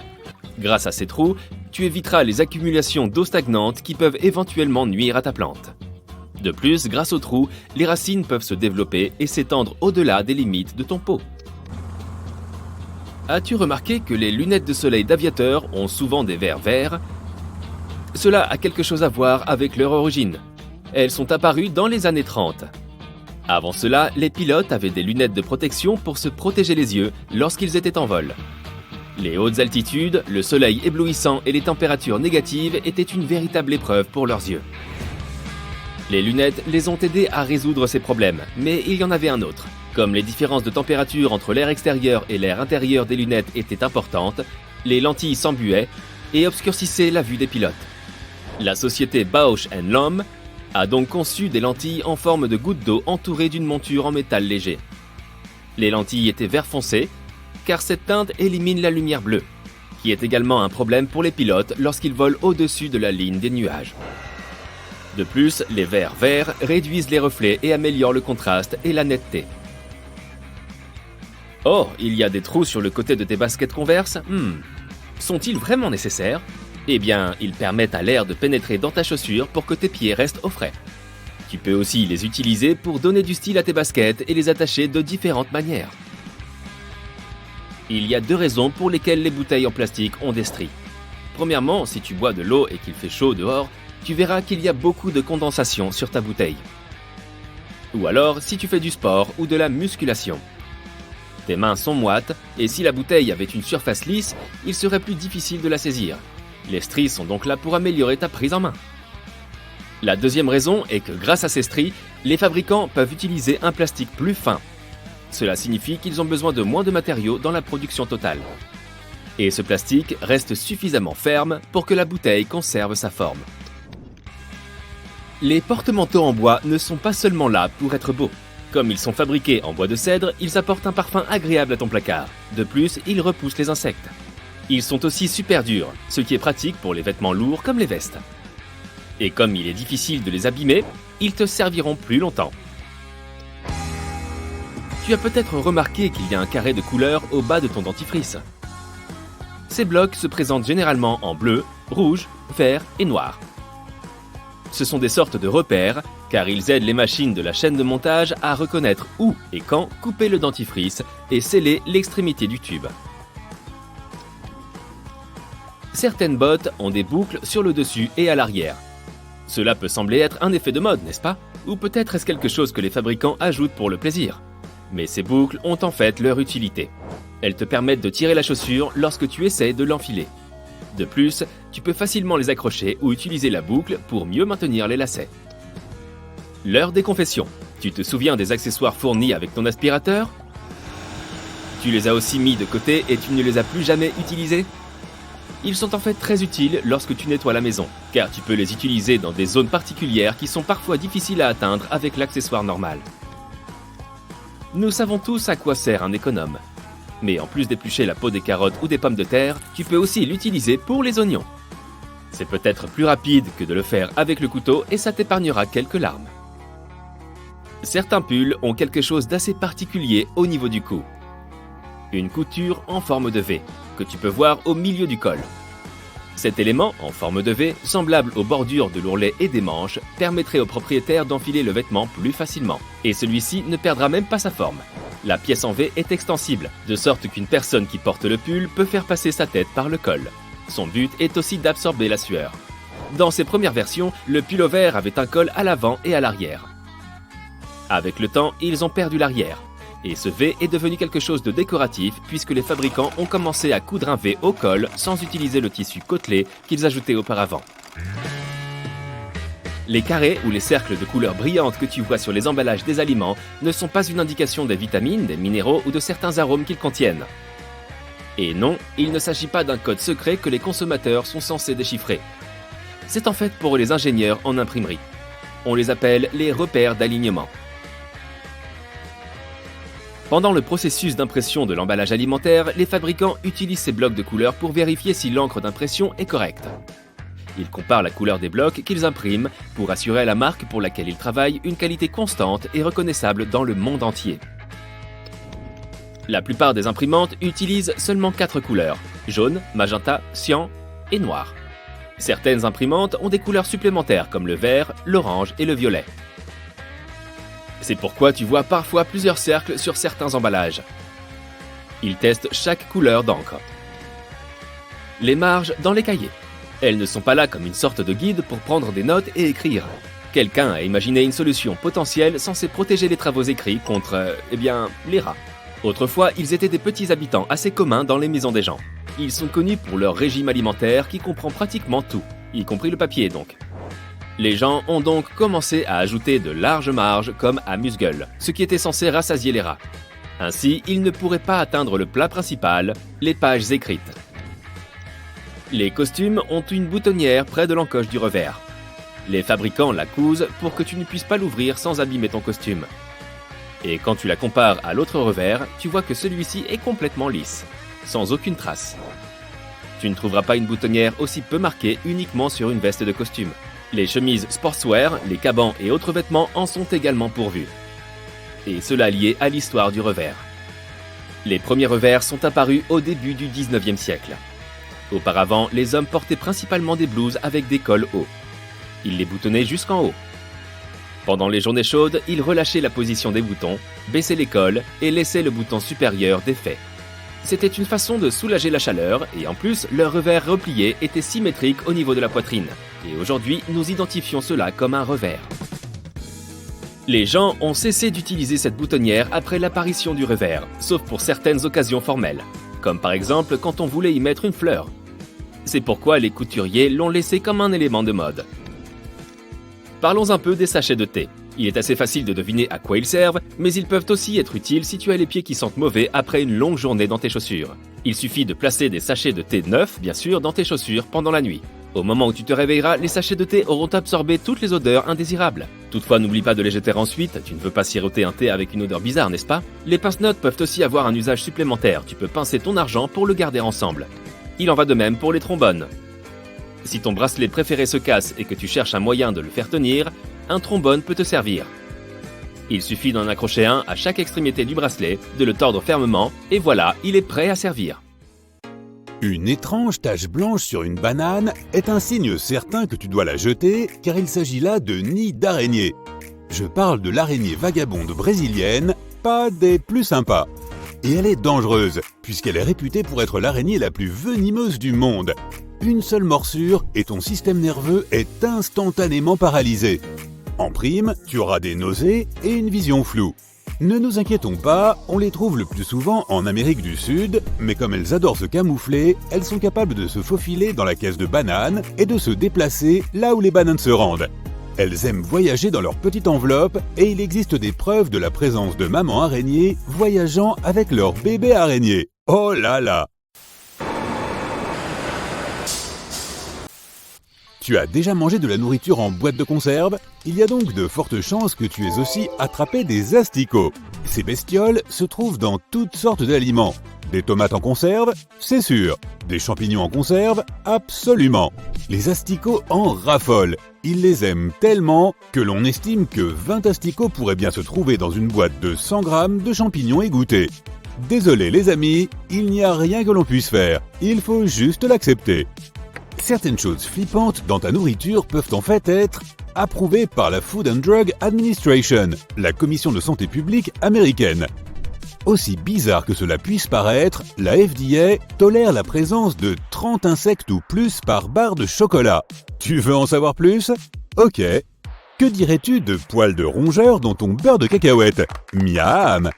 Grâce à ces trous, tu éviteras les accumulations d'eau stagnante qui peuvent éventuellement nuire à ta plante. De plus, grâce aux trous, les racines peuvent se développer et s'étendre au-delà des limites de ton pot. As-tu remarqué que les lunettes de soleil d'aviateurs ont souvent des verres verts ? Cela a quelque chose à voir avec leur origine. Elles sont apparues dans les années 30. Avant cela, les pilotes avaient des lunettes de protection pour se protéger les yeux lorsqu'ils étaient en vol. Les hautes altitudes, le soleil éblouissant et les températures négatives étaient une véritable épreuve pour leurs yeux. Les lunettes les ont aidés à résoudre ces problèmes, mais il y en avait un autre. Comme les différences de température entre l'air extérieur et l'air intérieur des lunettes étaient importantes, les lentilles s'embuaient et obscurcissaient la vue des pilotes. La société Bausch & Lomb a donc conçu des lentilles en forme de gouttes d'eau entourées d'une monture en métal léger. Les lentilles étaient vert foncé, car cette teinte élimine la lumière bleue, qui est également un problème pour les pilotes lorsqu'ils volent au-dessus de la ligne des nuages. De plus, les verres verts réduisent les reflets et améliorent le contraste et la netteté. Oh, il y a des trous sur le côté de tes baskets Converse ? Sont-ils vraiment nécessaires ? Eh bien, ils permettent à l'air de pénétrer dans ta chaussure pour que tes pieds restent au frais. Tu peux aussi les utiliser pour donner du style à tes baskets et les attacher de différentes manières. Il y a deux raisons pour lesquelles les bouteilles en plastique ont des stries. Premièrement, si tu bois de l'eau et qu'il fait chaud dehors, tu verras qu'il y a beaucoup de condensation sur ta bouteille. Ou alors, si tu fais du sport ou de la musculation. Tes mains sont moites et si la bouteille avait une surface lisse, il serait plus difficile de la saisir. Les stries sont donc là pour améliorer ta prise en main. La deuxième raison est que grâce à ces stries, les fabricants peuvent utiliser un plastique plus fin. Cela signifie qu'ils ont besoin de moins de matériaux dans la production totale. Et ce plastique reste suffisamment ferme pour que la bouteille conserve sa forme. Les porte-manteaux en bois ne sont pas seulement là pour être beaux. Comme ils sont fabriqués en bois de cèdre, ils apportent un parfum agréable à ton placard. De plus, ils repoussent les insectes. Ils sont aussi super durs, ce qui est pratique pour les vêtements lourds comme les vestes. Et comme il est difficile de les abîmer, ils te serviront plus longtemps. Tu as peut-être remarqué qu'il y a un carré de couleur au bas de ton dentifrice. Ces blocs se présentent généralement en bleu, rouge, vert et noir. Ce sont des sortes de repères, car ils aident les machines de la chaîne de montage à reconnaître où et quand couper le dentifrice et sceller l'extrémité du tube. Certaines bottes ont des boucles sur le dessus et à l'arrière. Cela peut sembler être un effet de mode, n'est-ce pas? Ou peut-être est-ce quelque chose que les fabricants ajoutent pour le plaisir. Mais ces boucles ont en fait leur utilité. Elles te permettent de tirer la chaussure lorsque tu essaies de l'enfiler. De plus, tu peux facilement les accrocher ou utiliser la boucle pour mieux maintenir les lacets. L'heure des confessions. Tu te souviens des accessoires fournis avec ton aspirateur? Tu les as aussi mis de côté et tu ne les as plus jamais utilisés? Ils sont en fait très utiles lorsque tu nettoies la maison, car tu peux les utiliser dans des zones particulières qui sont parfois difficiles à atteindre avec l'accessoire normal. Nous savons tous à quoi sert un économe. Mais en plus d'éplucher la peau des carottes ou des pommes de terre, tu peux aussi l'utiliser pour les oignons. C'est peut-être plus rapide que de le faire avec le couteau et ça t'épargnera quelques larmes. Certains pulls ont quelque chose d'assez particulier au niveau du cou. Une couture en forme de V, que tu peux voir au milieu du col. Cet élément, en forme de V, semblable aux bordures de l'ourlet et des manches, permettrait au propriétaire d'enfiler le vêtement plus facilement. Et celui-ci ne perdra même pas sa forme. La pièce en V est extensible, de sorte qu'une personne qui porte le pull peut faire passer sa tête par le col. Son but est aussi d'absorber la sueur. Dans ses premières versions, le pull-over avait un col à l'avant et à l'arrière. Avec le temps, ils ont perdu l'arrière. Et ce V est devenu quelque chose de décoratif puisque les fabricants ont commencé à coudre un V au col sans utiliser le tissu côtelé qu'ils ajoutaient auparavant. Les carrés ou les cercles de couleurs brillantes que tu vois sur les emballages des aliments ne sont pas une indication des vitamines, des minéraux ou de certains arômes qu'ils contiennent. Et non, il ne s'agit pas d'un code secret que les consommateurs sont censés déchiffrer. C'est en fait pour les ingénieurs en imprimerie. On les appelle les repères d'alignement. Pendant le processus d'impression de l'emballage alimentaire, les fabricants utilisent ces blocs de couleurs pour vérifier si l'encre d'impression est correcte. Ils comparent la couleur des blocs qu'ils impriment pour assurer à la marque pour laquelle ils travaillent une qualité constante et reconnaissable dans le monde entier. La plupart des imprimantes utilisent seulement 4 couleurs, jaune, magenta, cyan et noir. Certaines imprimantes ont des couleurs supplémentaires comme le vert, l'orange et le violet. C'est pourquoi tu vois parfois plusieurs cercles sur certains emballages. Ils testent chaque couleur d'encre. Les marges dans les cahiers. Elles ne sont pas là comme une sorte de guide pour prendre des notes et écrire. Quelqu'un a imaginé une solution potentielle censée protéger les travaux écrits contre, les rats. Autrefois, ils étaient des petits habitants assez communs dans les maisons des gens. Ils sont connus pour leur régime alimentaire qui comprend pratiquement tout, y compris le papier donc. Les gens ont donc commencé à ajouter de larges marges comme amuse-gueule, ce qui était censé rassasier les rats. Ainsi, ils ne pourraient pas atteindre le plat principal, les pages écrites. Les costumes ont une boutonnière près de l'encoche du revers. Les fabricants la cousent pour que tu ne puisses pas l'ouvrir sans abîmer ton costume. Et quand tu la compares à l'autre revers, tu vois que celui-ci est complètement lisse, sans aucune trace. Tu ne trouveras pas une boutonnière aussi peu marquée uniquement sur une veste de costume. Les chemises sportswear, les cabans et autres vêtements en sont également pourvus. Et cela lié à l'histoire du revers. Les premiers revers sont apparus au début du 19e siècle. Auparavant, les hommes portaient principalement des blouses avec des cols hauts. Ils les boutonnaient jusqu'en haut. Pendant les journées chaudes, ils relâchaient la position des boutons, baissaient les cols et laissaient le bouton supérieur défait. C'était une façon de soulager la chaleur et en plus, leur revers replié était symétrique au niveau de la poitrine. Et aujourd'hui, nous identifions cela comme un revers. Les gens ont cessé d'utiliser cette boutonnière après l'apparition du revers, sauf pour certaines occasions formelles, comme par exemple quand on voulait y mettre une fleur. C'est pourquoi les couturiers l'ont laissé comme un élément de mode. Parlons un peu des sachets de thé. Il est assez facile de deviner à quoi ils servent, mais ils peuvent aussi être utiles si tu as les pieds qui sentent mauvais après une longue journée dans tes chaussures. Il suffit de placer des sachets de thé neufs, bien sûr, dans tes chaussures pendant la nuit. Au moment où tu te réveilleras, les sachets de thé auront absorbé toutes les odeurs indésirables. Toutefois, n'oublie pas de les jeter ensuite, tu ne veux pas siroter un thé avec une odeur bizarre, n'est-ce pas? Les pince-notes peuvent aussi avoir un usage supplémentaire, tu peux pincer ton argent pour le garder ensemble. Il en va de même pour les trombones. Si ton bracelet préféré se casse et que tu cherches un moyen de le faire tenir, un trombone peut te servir. Il suffit d'en accrocher un à chaque extrémité du bracelet, de le tordre fermement, et voilà, il est prêt à servir. Une étrange tache blanche sur une banane est un signe certain que tu dois la jeter, car il s'agit là de nid d'araignée. Je parle de l'araignée vagabonde brésilienne, pas des plus sympas. Et elle est dangereuse, puisqu'elle est réputée pour être l'araignée la plus venimeuse du monde. Une seule morsure et ton système nerveux est instantanément paralysé. En prime, tu auras des nausées et une vision floue. Ne nous inquiétons pas, on les trouve le plus souvent en Amérique du Sud, mais comme elles adorent se camoufler, elles sont capables de se faufiler dans la caisse de bananes et de se déplacer là où les bananes se rendent. Elles aiment voyager dans leur petite enveloppe et il existe des preuves de la présence de mamans araignées voyageant avec leur bébé araignée. Oh là là! Tu as déjà mangé de la nourriture en boîte de conserve? Il y a donc de fortes chances que tu aies aussi attrapé des asticots. Ces bestioles se trouvent dans toutes sortes d'aliments. Des tomates en conserve? C'est sûr. Des champignons en conserve? Absolument. Les asticots en raffolent. Ils les aiment tellement que l'on estime que 20 asticots pourraient bien se trouver dans une boîte de 100 grammes de champignons égouttés. Désolé les amis, il n'y a rien que l'on puisse faire. Il faut juste l'accepter. Certaines choses flippantes dans ta nourriture peuvent en fait être approuvées par la Food and Drug Administration, la commission de santé publique américaine. Aussi bizarre que cela puisse paraître, la FDA tolère la présence de 30 insectes ou plus par barre de chocolat. Tu veux en savoir plus? Ok. Que dirais-tu de poils de rongeur dans ton beurre de cacahuète? Miam!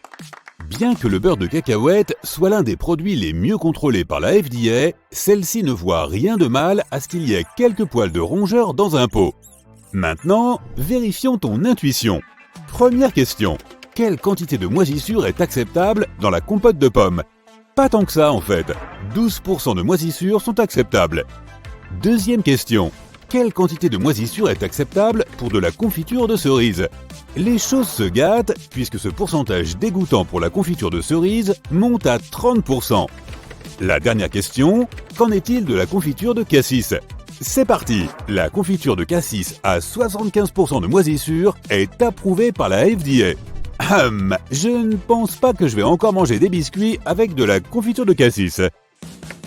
Bien que le beurre de cacahuète soit l'un des produits les mieux contrôlés par la FDA, celle-ci ne voit rien de mal à ce qu'il y ait quelques poils de rongeur dans un pot. Maintenant, vérifions ton intuition. Première question. Quelle quantité de moisissure est acceptable dans la compote de pommes? Pas tant que ça en fait. 12% de moisissure sont acceptables. Deuxième question. Quelle quantité de moisissure est acceptable pour de la confiture de cerises? Les choses se gâtent puisque ce pourcentage dégoûtant pour la confiture de cerises monte à 30%. La dernière question, qu'en est-il de la confiture de cassis? C'est parti! La confiture de cassis à 75% de moisissure est approuvée par la FDA. Je ne pense pas que je vais encore manger des biscuits avec de la confiture de cassis.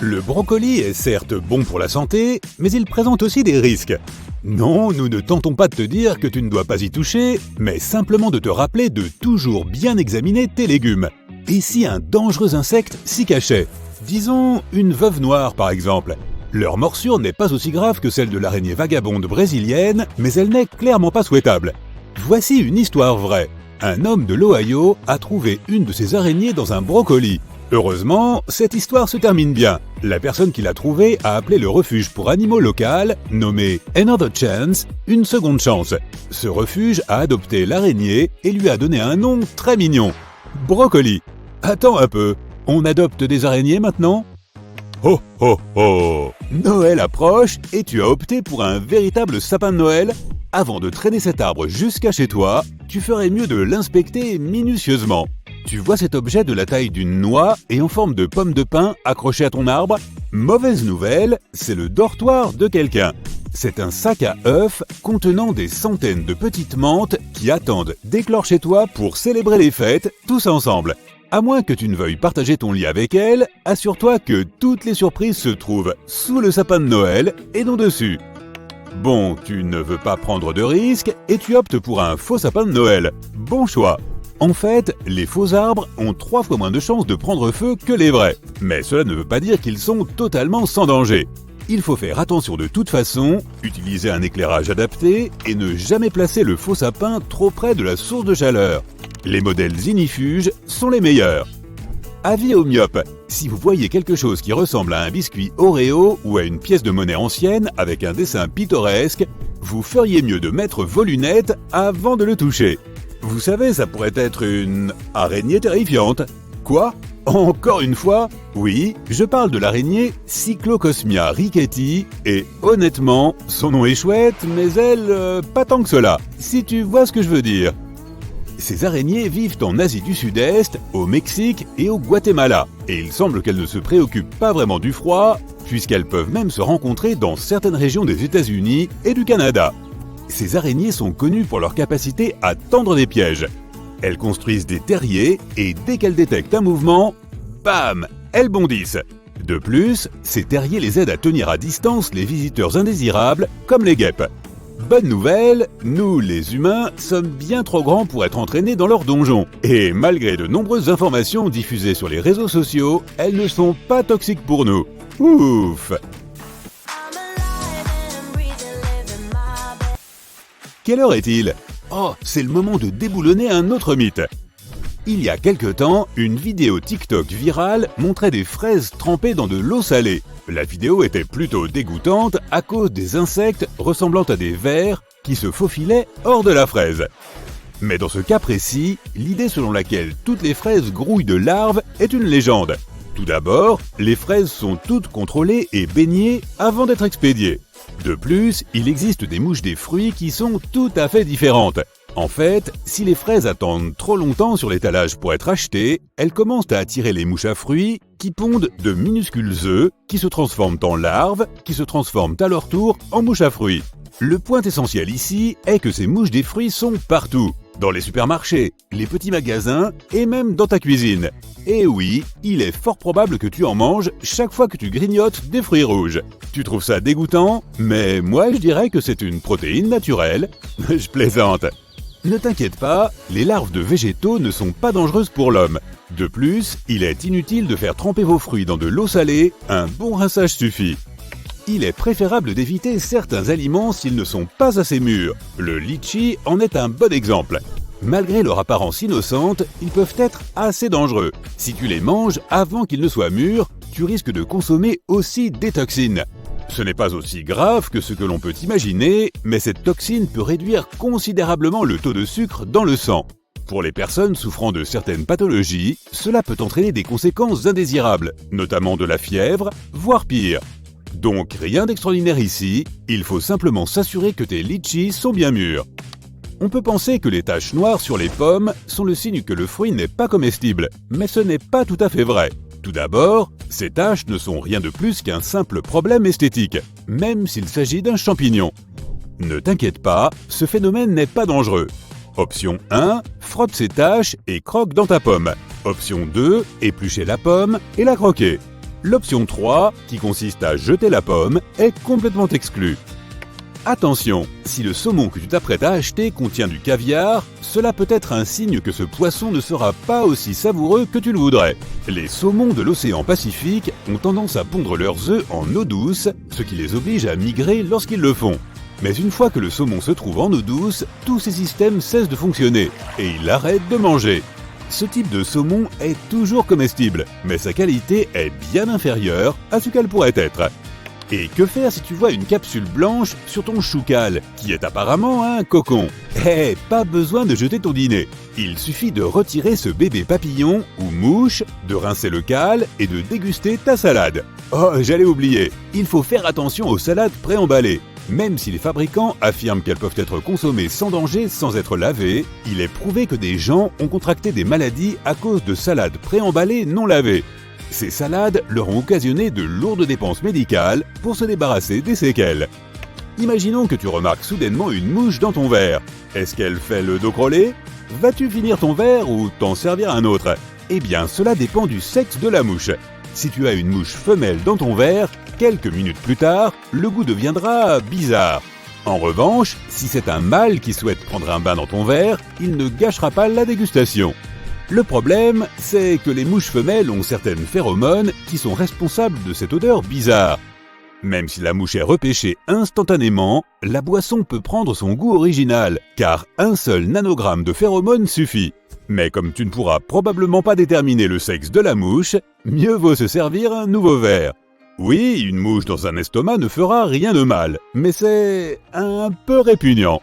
Le brocoli est certes bon pour la santé, mais il présente aussi des risques. Non, nous ne tentons pas de te dire que tu ne dois pas y toucher, mais simplement de te rappeler de toujours bien examiner tes légumes. Et si un dangereux insecte s'y cachait? Disons une veuve noire par exemple. Leur morsure n'est pas aussi grave que celle de l'araignée vagabonde brésilienne, mais elle n'est clairement pas souhaitable. Voici une histoire vraie. Un homme de l'Ohio a trouvé une de ces araignées dans un brocoli. Heureusement, cette histoire se termine bien. La personne qui l'a trouvée a appelé le refuge pour animaux local, nommé Another Chance, une seconde chance. Ce refuge a adopté l'araignée et lui a donné un nom très mignon. Brocoli. Attends un peu, on adopte des araignées maintenant? Oh oh oh! Noël approche et tu as opté pour un véritable sapin de Noël? Avant de traîner cet arbre jusqu'à chez toi, tu ferais mieux de l'inspecter minutieusement. Tu vois cet objet de la taille d'une noix et en forme de pomme de pin accroché à ton arbre? Mauvaise nouvelle, c'est le dortoir de quelqu'un. C'est un sac à œufs contenant des centaines de petites menthes qui attendent d'éclore chez toi pour célébrer les fêtes tous ensemble. À moins que tu ne veuilles partager ton lit avec elle, assure-toi que toutes les surprises se trouvent sous le sapin de Noël et non dessus. Bon, tu ne veux pas prendre de risques et tu optes pour un faux sapin de Noël. Bon choix! En fait, les faux arbres ont 3 fois moins de chances de prendre feu que les vrais. Mais cela ne veut pas dire qu'ils sont totalement sans danger. Il faut faire attention de toute façon, utiliser un éclairage adapté et ne jamais placer le faux sapin trop près de la source de chaleur. Les modèles ignifuges sont les meilleurs. Avis aux myopes, si vous voyez quelque chose qui ressemble à un biscuit Oreo ou à une pièce de monnaie ancienne avec un dessin pittoresque, vous feriez mieux de mettre vos lunettes avant de le toucher. Vous savez, ça pourrait être une araignée terrifiante. Quoi ? Encore une fois ? Oui, je parle de l'araignée Cyclocosmia rickety et honnêtement, son nom est chouette, mais elle, pas tant que cela, si tu vois ce que je veux dire. Ces araignées vivent en Asie du Sud-Est, au Mexique et au Guatemala, et il semble qu'elles ne se préoccupent pas vraiment du froid, puisqu'elles peuvent même se rencontrer dans certaines régions des États-Unis et du Canada. Ces araignées sont connues pour leur capacité à tendre des pièges. Elles construisent des terriers et dès qu'elles détectent un mouvement, bam, elles bondissent. De plus, ces terriers les aident à tenir à distance les visiteurs indésirables, comme les guêpes. Bonne nouvelle, nous les humains sommes bien trop grands pour être entraînés dans leur donjon. Et malgré de nombreuses informations diffusées sur les réseaux sociaux, elles ne sont pas toxiques pour nous. Ouf! Quelle heure est-il ? Oh, c'est le moment de déboulonner un autre mythe. Il y a quelque temps, une vidéo TikTok virale montrait des fraises trempées dans de l'eau salée. La vidéo était plutôt dégoûtante à cause des insectes ressemblant à des vers qui se faufilaient hors de la fraise. Mais dans ce cas précis, l'idée selon laquelle toutes les fraises grouillent de larves est une légende. Tout d'abord, les fraises sont toutes contrôlées et baignées avant d'être expédiées. De plus, il existe des mouches des fruits qui sont tout à fait différentes. En fait, si les fraises attendent trop longtemps sur l'étalage pour être achetées, elles commencent à attirer les mouches à fruits qui pondent de minuscules œufs qui se transforment en larves, qui se transforment à leur tour en mouches à fruits. Le point essentiel ici est que ces mouches des fruits sont partout, dans les supermarchés, les petits magasins et même dans ta cuisine. Et oui, il est fort probable que tu en manges chaque fois que tu grignotes des fruits rouges. Tu trouves ça dégoûtant? Mais moi je dirais que c'est une protéine naturelle. Je plaisante. Ne t'inquiète pas, les larves de végétaux ne sont pas dangereuses pour l'homme. De plus, il est inutile de faire tremper vos fruits dans de l'eau salée, un bon rinçage suffit. Il est préférable d'éviter certains aliments s'ils ne sont pas assez mûrs. Le litchi en est un bon exemple. Malgré leur apparence innocente, ils peuvent être assez dangereux. Si tu les manges avant qu'ils ne soient mûrs, tu risques de consommer aussi des toxines. Ce n'est pas aussi grave que ce que l'on peut imaginer, mais cette toxine peut réduire considérablement le taux de sucre dans le sang. Pour les personnes souffrant de certaines pathologies, cela peut entraîner des conséquences indésirables, notamment de la fièvre, voire pire. Donc rien d'extraordinaire ici, il faut simplement s'assurer que tes litchis sont bien mûrs. On peut penser que les taches noires sur les pommes sont le signe que le fruit n'est pas comestible, mais ce n'est pas tout à fait vrai. Tout d'abord, ces taches ne sont rien de plus qu'un simple problème esthétique, même s'il s'agit d'un champignon. Ne t'inquiète pas, ce phénomène n'est pas dangereux. Option 1, frotte ces taches et croque dans ta pomme. Option 2, éplucher la pomme et la croquer. L'option 3, qui consiste à jeter la pomme, est complètement exclue. Attention, si le saumon que tu t'apprêtes à acheter contient du caviar, cela peut être un signe que ce poisson ne sera pas aussi savoureux que tu le voudrais. Les saumons de l'océan Pacifique ont tendance à pondre leurs œufs en eau douce, ce qui les oblige à migrer lorsqu'ils le font. Mais une fois que le saumon se trouve en eau douce, tous ces systèmes cessent de fonctionner et il arrête de manger. Ce type de saumon est toujours comestible, mais sa qualité est bien inférieure à ce qu'elle pourrait être. Et que faire si tu vois une capsule blanche sur ton choucal, qui est apparemment un cocon? Pas besoin de jeter ton dîner. Il suffit de retirer ce bébé papillon ou mouche, de rincer le cale et de déguster ta salade. Oh, j'allais oublier, il faut faire attention aux salades préemballées. Même si les fabricants affirment qu'elles peuvent être consommées sans danger sans être lavées, il est prouvé que des gens ont contracté des maladies à cause de salades préemballées non lavées. Ces salades leur ont occasionné de lourdes dépenses médicales pour se débarrasser des séquelles. Imaginons que tu remarques soudainement une mouche dans ton verre. Est-ce qu'elle fait le dos crôlé? Vas-tu finir ton verre ou t'en servir un autre? Eh bien, cela dépend du sexe de la mouche. Si tu as une mouche femelle dans ton verre, quelques minutes plus tard, le goût deviendra bizarre. En revanche, si c'est un mâle qui souhaite prendre un bain dans ton verre, il ne gâchera pas la dégustation. Le problème, c'est que les mouches femelles ont certaines phéromones qui sont responsables de cette odeur bizarre. Même si la mouche est repêchée instantanément, la boisson peut prendre son goût original, car un seul nanogramme de phéromone suffit. Mais comme tu ne pourras probablement pas déterminer le sexe de la mouche, mieux vaut se servir un nouveau verre. Oui, une mouche dans un estomac ne fera rien de mal, mais c'est un peu répugnant.